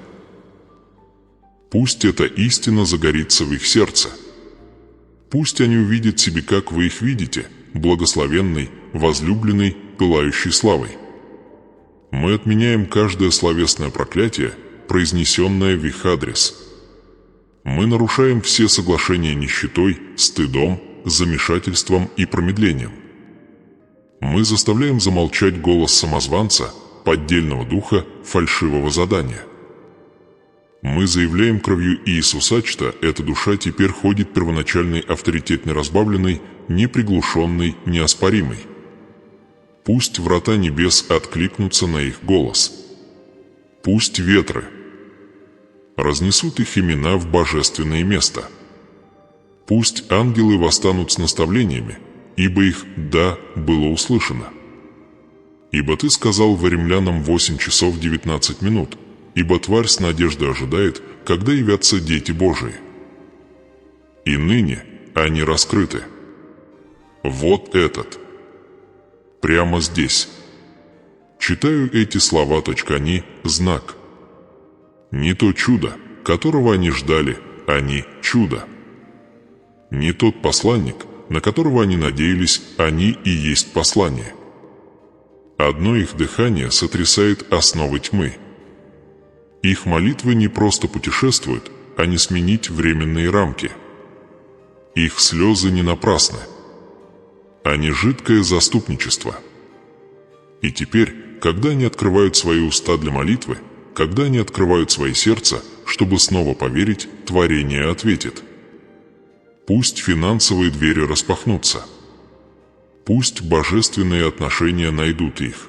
S1: Пусть эта истина загорится в их сердце. Пусть они увидят себе, как вы их видите, благословенный, возлюбленный, пылающий славой. Мы отменяем каждое словесное проклятие, произнесенное в их адрес. Мы нарушаем все соглашения нищетой, стыдом, замешательством и промедлением. Мы заставляем замолчать голос самозванца, поддельного духа, фальшивого задания. Мы заявляем кровью Иисусачта, эта душа теперь ходит первоначальной, авторитетной, разбавленной, неприглушенной, неоспоримой. Пусть врата небес откликнутся на их голос. Пусть ветры разнесут их имена в божественное место. Пусть ангелы восстанут с наставлениями, ибо их «да» было услышано. Ибо Ты сказал в Римлянам 8:19, ибо тварь с надеждой ожидает, когда явятся дети Божии. И ныне они раскрыты. Вот этот. Прямо здесь. Читаю эти слова, они знак. Не то чудо, которого они ждали, они чудо. Не тот посланник, на которого они надеялись, они и есть послание. Одно их дыхание сотрясает основы тьмы. Их молитвы не просто путешествуют, а не сменить временные рамки. Их слезы не напрасны. Они жидкое заступничество. И теперь, когда они открывают свои уста для молитвы, когда они открывают свои сердца, чтобы снова поверить, творение ответит. Пусть финансовые двери распахнутся. Пусть божественные отношения найдут их.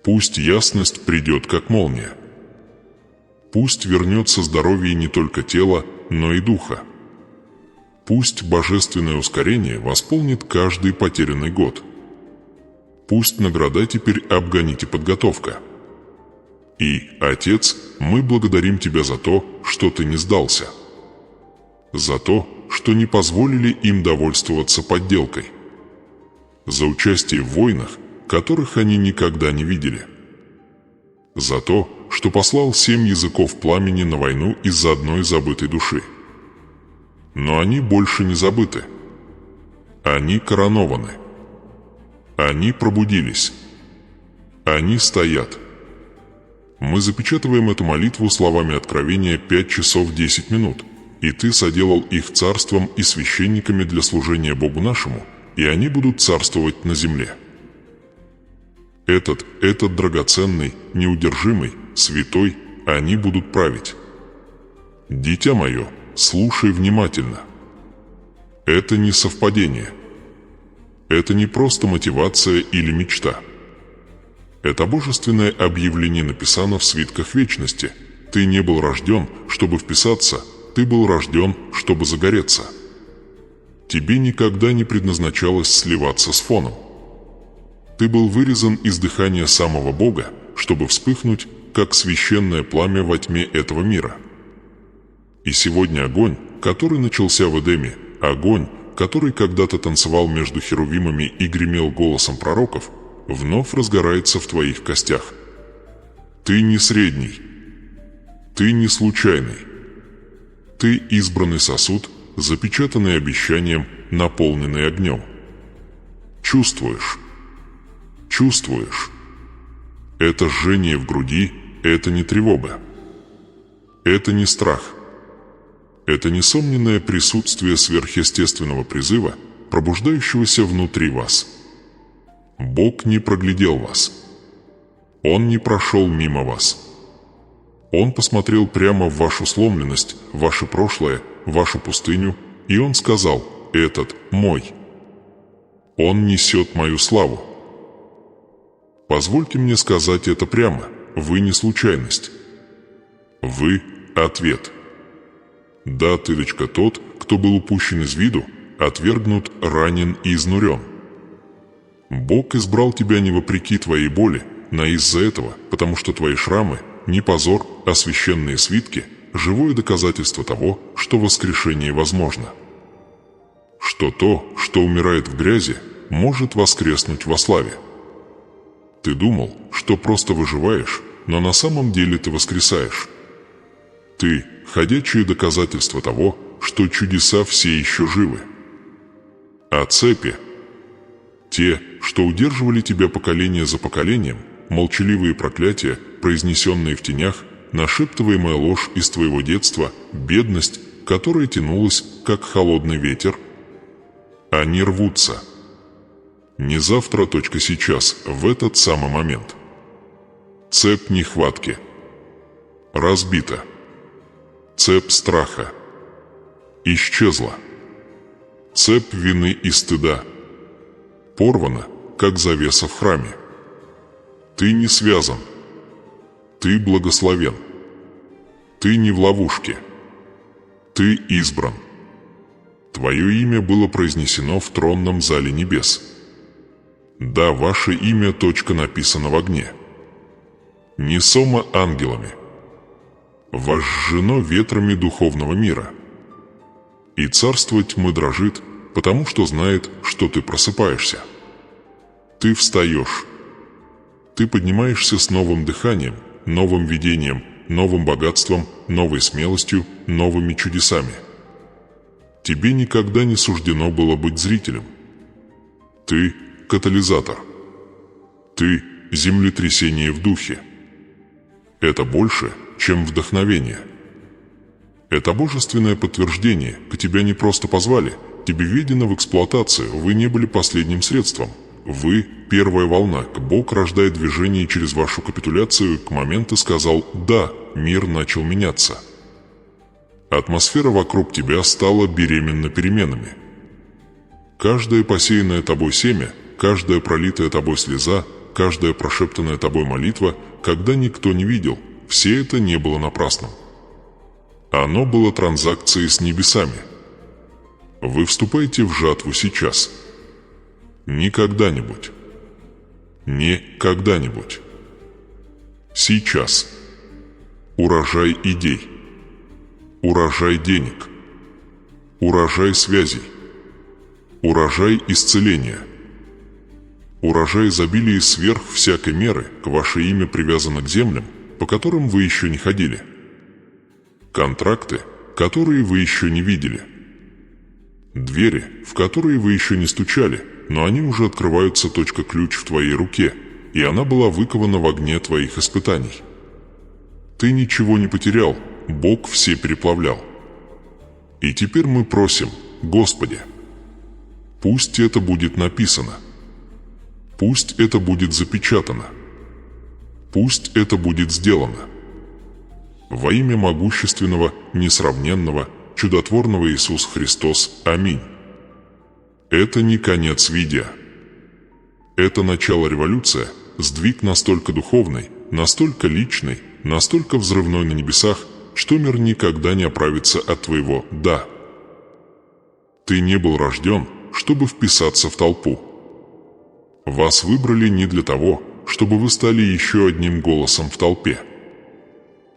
S1: Пусть ясность придет как молния. Пусть вернется здоровье не только тела, но и духа. Пусть божественное ускорение восполнит каждый потерянный год. Пусть награда теперь обгонит и подготовка. И, Отец, мы благодарим Тебя за то, что Ты не сдался. За то, что не позволили им довольствоваться подделкой. За участие в войнах, которых они никогда не видели. За то, что послал 7 языков пламени на войну из-за одной забытой души. Но они больше не забыты. Они коронованы. Они пробудились. Они стоят. Мы запечатываем эту молитву словами Откровения 5 часов 10 минут. И Ты соделал их царством и священниками для служения Богу нашему, и они будут царствовать на земле. Этот драгоценный, неудержимый, святой, они будут править. Дитя мое, слушай внимательно. Это не совпадение. Это не просто мотивация или мечта. Это божественное объявление написано в свитках вечности. Ты не был рожден, чтобы вписаться, ты был рожден, чтобы загореться. Тебе никогда не предназначалось сливаться с фоном. Ты был вырезан из дыхания самого Бога, чтобы вспыхнуть, как священное пламя во тьме этого мира. И сегодня огонь, который начался в Эдеме, огонь, который когда-то танцевал между херувимами и гремел голосом пророков, вновь разгорается в твоих костях. Ты не средний. Ты не случайный. Ты избранный сосуд, запечатанный обещанием, наполненный огнем. Чувствуешь? Чувствуешь? Это жжение в груди, это не тревога. Это не страх. Это несомненное присутствие сверхъестественного призыва, пробуждающегося внутри вас. Бог не проглядел вас. Он не прошел мимо вас. Он посмотрел прямо в вашу сломленность, ваше прошлое, вашу пустыню, и Он сказал: «Этот мой. Он несет мою славу». Позвольте мне сказать это прямо. Вы не случайность. Вы — ответ. Да, ты, тот, кто был упущен из виду, отвергнут, ранен и изнурен. Бог избрал тебя не вопреки твоей боли, но из-за этого, потому что твои шрамы — не позор, а священные свитки — живое доказательство того, что воскрешение возможно. Что то, что умирает в грязи, может воскреснуть во славе. Ты думал, что просто выживаешь, но на самом деле ты воскресаешь. Ты — ходячее доказательство того, что чудеса все еще живы. А цепи — те, что удерживали тебя поколение за поколением, молчаливые проклятия, произнесенные в тенях, нашептываемая ложь из твоего детства, бедность, которая тянулась, как холодный ветер. Они рвутся. Не завтра, сейчас, в этот самый момент. Цепь нехватки. Разбита. Цепь страха. Исчезла. Цепь вины и стыда. Порвана, как завеса в храме. Ты не связан. Ты благословен. Ты не в ловушке. Ты избран. Твое имя было произнесено в тронном зале небес. Да, ваше имя точка написано в огне. Несомо ангелами. Возжжено ветрами духовного мира. И царство тьмы дрожит, потому что знает, что ты просыпаешься. Ты встаешь. Ты поднимаешься с новым дыханием, новым видением, новым богатством, новой смелостью, новыми чудесами. Тебе никогда не суждено было быть зрителем. Ты — катализатор. Ты — землетрясение в духе. Это больше, чем вдохновение. Это божественное подтверждение, тебя не просто позвали, тебе введено в эксплуатацию, вы не были последним средством. Вы — первая волна, Бог рождает движение через вашу капитуляцию, к моменту сказал «да», мир начал меняться. Атмосфера вокруг тебя стала беременна переменами. Каждое посеянное тобой семя, каждая пролитая тобой слеза, каждая прошептанная тобой молитва, когда никто не видел, все это не было напрасным. Оно было транзакцией с небесами. Вы вступаете в жатву сейчас. Не когда-нибудь. Не когда-нибудь. Сейчас. Урожай идей. Урожай денег. Урожай связей. Урожай исцеления. Урожай изобилия сверх всякой меры, к ваше имя привязано к землям, по которым вы еще не ходили. Контракты, которые вы еще не видели. Двери, в которые вы еще не стучали, но они уже открываются, ключ в твоей руке, и она была выкована в огне твоих испытаний. Ты ничего не потерял, Бог все переплавлял. И теперь мы просим, Господи, пусть это будет написано. Пусть это будет запечатано. Пусть это будет сделано. Во имя могущественного, несравненного, чудотворного Иисуса Христос. Аминь. Это не конец видео. Это начало революции, сдвиг настолько духовный, настолько личный, настолько взрывной на небесах, что мир никогда не оправится от твоего «да». Ты не был рожден, чтобы вписаться в толпу. Вас выбрали не для того, чтобы вы стали еще одним голосом в толпе.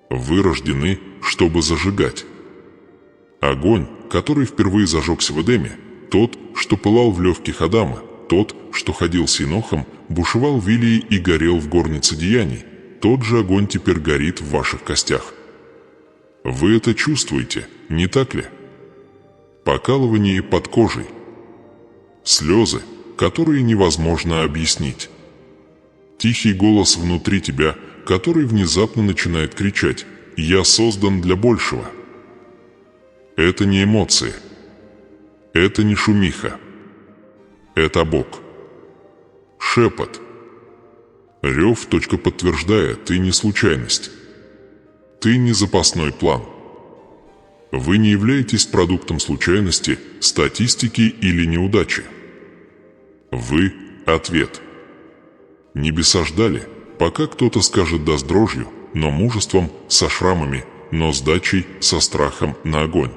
S1: Вы рождены, чтобы зажигать. Огонь, который впервые зажегся в Эдеме, тот, что пылал в легких Адама, тот, что ходил с Енохом, бушевал в Илии и горел в горнице деяний, тот же огонь теперь горит в ваших костях. Вы это чувствуете, не так ли? Покалывание под кожей. Слезы, которые невозможно объяснить. Тихий голос внутри тебя, который внезапно начинает кричать: «Я создан для большего». Это не эмоции. Это не шумиха. Это Бог. Шепот. Рев, подтверждая, ты не случайность. Ты не запасной план. Вы не являетесь продуктом случайности, статистики или неудачи. Вы – ответ. Небеса ждали, пока кто-то скажет «да» с дрожью, но мужеством, со шрамами, но с дачей, со страхом на огонь.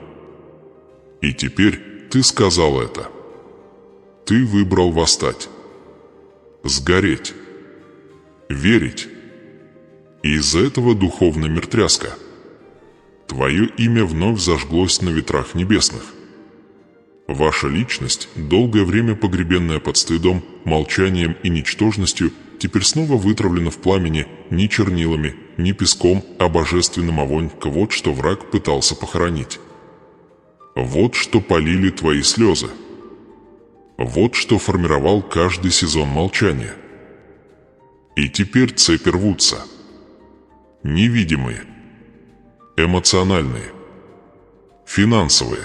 S1: И теперь ты сказал это. Ты выбрал восстать. Сгореть. Верить. И из-за этого духовная мертвяска. Твое имя вновь зажглось на ветрах небесных. Ваша личность, долгое время погребенная под стыдом, молчанием и ничтожностью, теперь снова вытравлена в пламени не чернилами, не песком, а божественным огонь. Вот что враг пытался похоронить. Вот что полили твои слезы. Вот что формировал каждый сезон молчания. И теперь цепи рвутся. Невидимые. Эмоциональные. Финансовые.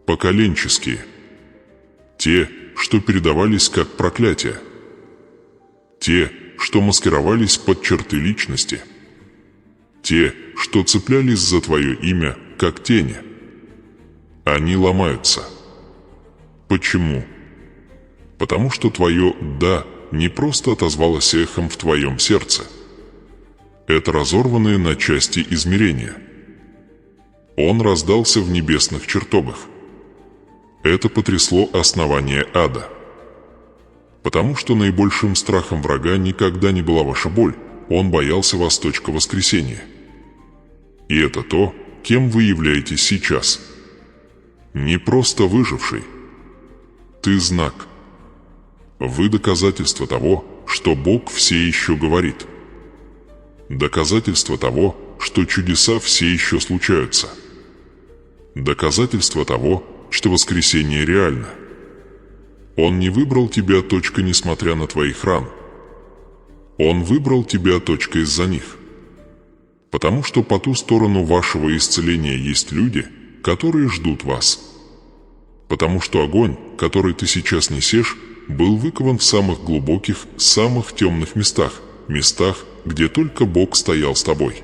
S1: Поколенческие. Те, что передавались как проклятие. Те, что маскировались под черты личности. Те, что цеплялись за твое имя, как тени. Они ломаются. Почему? Потому что твое «да» не просто отозвалось эхом в твоем сердце. Это разорванное на части измерения. Он раздался в небесных чертогах. Это потрясло основание ада. Потому что наибольшим страхом врага никогда не была ваша боль, он боялся вас. Воскресения. И это то, кем вы являетесь сейчас. Не просто выживший. Ты знак. Вы доказательство того, что Бог все еще говорит. Доказательство того, что чудеса все еще случаются. Доказательство того, что воскресение реально. Он не выбрал тебя, несмотря на твоих ран. Он выбрал тебя, из-за них. Потому что по ту сторону вашего исцеления есть люди, которые ждут вас. Потому что огонь, который ты сейчас несешь, был выкован в самых глубоких, самых темных местах, где только Бог стоял с тобой.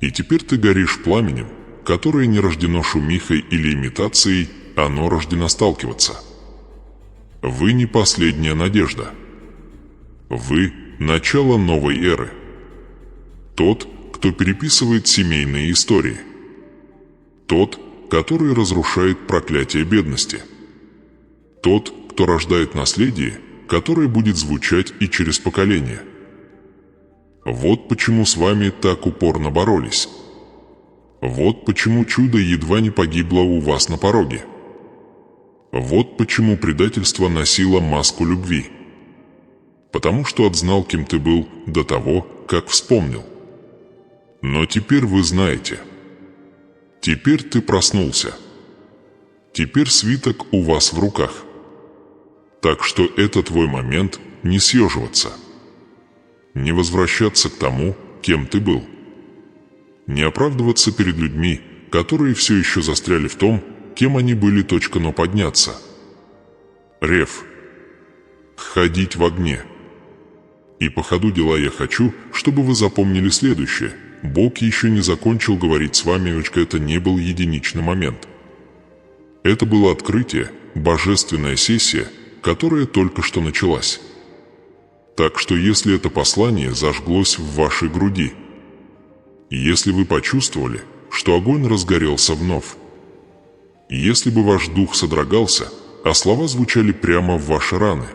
S1: И теперь ты горишь пламенем, которое не рождено шумихой или имитацией, оно рождено сталкиваться. Вы не последняя надежда. Вы – начало новой эры. Тот, кто переписывает семейные истории. Тот, который разрушает проклятие бедности. Тот, кто рождает наследие, которое будет звучать и через поколения. Вот почему с вами так упорно боролись. Вот почему чудо едва не погибло у вас на пороге. Вот почему предательство носило маску любви. Потому что отзнал, кем ты был до того, как вспомнил. Но теперь вы знаете. Теперь ты проснулся. Теперь свиток у вас в руках. Так что это твой момент не съеживаться. Не возвращаться к тому, кем ты был. Не оправдываться перед людьми, которые все еще застряли в том, кем они были, но подняться. Рев. Ходить в огне. И по ходу дела я хочу, чтобы вы запомнили следующее. Бог еще не закончил говорить с вами, это не был единичный момент. Это было открытие, божественная сессия, которая только что началась. Так что если это послание зажглось в вашей груди, если вы почувствовали, что огонь разгорелся вновь, если бы ваш дух содрогался, а слова звучали прямо в ваши раны,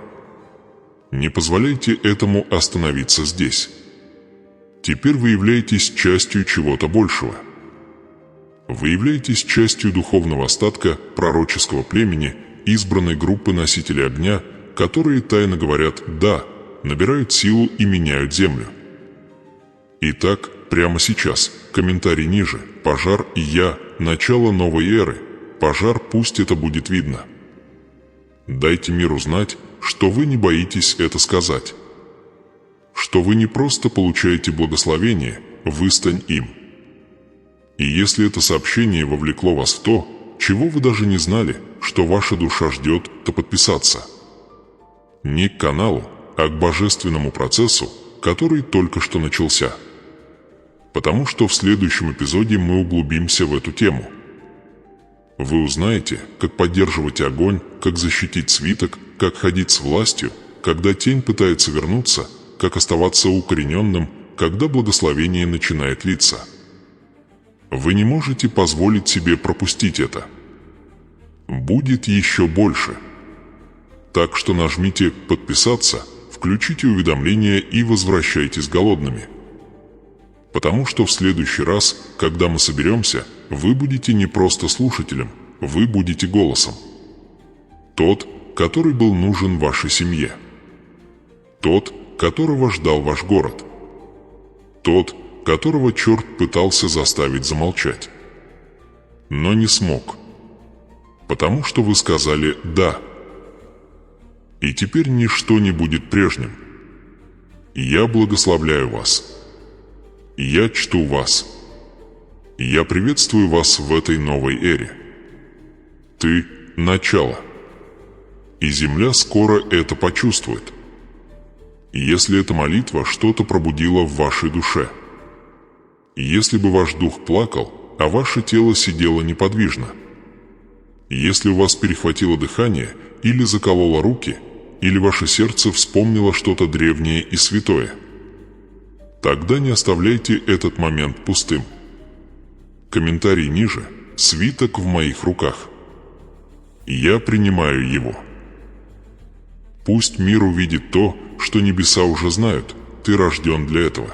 S1: не позволяйте этому остановиться здесь. Теперь вы являетесь частью чего-то большего. Вы являетесь частью духовного остатка пророческого племени, избранной группы носителей огня, которые тайно говорят «да», набирают силу и меняют землю. Итак, прямо сейчас, комментарий ниже, пожар и я, начало новой эры, пожар, пусть это будет видно. Дайте миру знать, что вы не боитесь это сказать. Что вы не просто получаете благословение, вы стань им. И если это сообщение вовлекло вас в то, чего вы даже не знали, что ваша душа ждет, то подписаться. Не к каналу, а к божественному процессу, который только что начался. Потому что в следующем эпизоде мы углубимся в эту тему. Вы узнаете, как поддерживать огонь, как защитить свиток, как ходить с властью, когда тень пытается вернуться, как оставаться укорененным, когда благословение начинает литься. Вы не можете позволить себе пропустить это. Будет еще больше. Так что нажмите «Подписаться», включите уведомления и возвращайтесь голодными. Потому что в следующий раз, когда мы соберемся, вы будете не просто слушателем, вы будете голосом. Тот, который был нужен вашей семье. Тот, которого ждал ваш город. Тот, которого черт пытался заставить замолчать. Но не смог. Потому что вы сказали «да». И теперь ничто не будет прежним. Я благословляю вас. Я чту вас. Я приветствую вас в этой новой эре. Ты – начало. И земля скоро это почувствует. Если эта молитва что-то пробудила в вашей душе. Если бы ваш дух плакал, а ваше тело сидело неподвижно. Если у вас перехватило дыхание или закололо руки, или ваше сердце вспомнило что-то древнее и святое, тогда не оставляйте этот момент пустым. Комментарий ниже. Свиток в моих руках. Я принимаю его. Пусть мир увидит то, что небеса уже знают. Ты рожден для этого.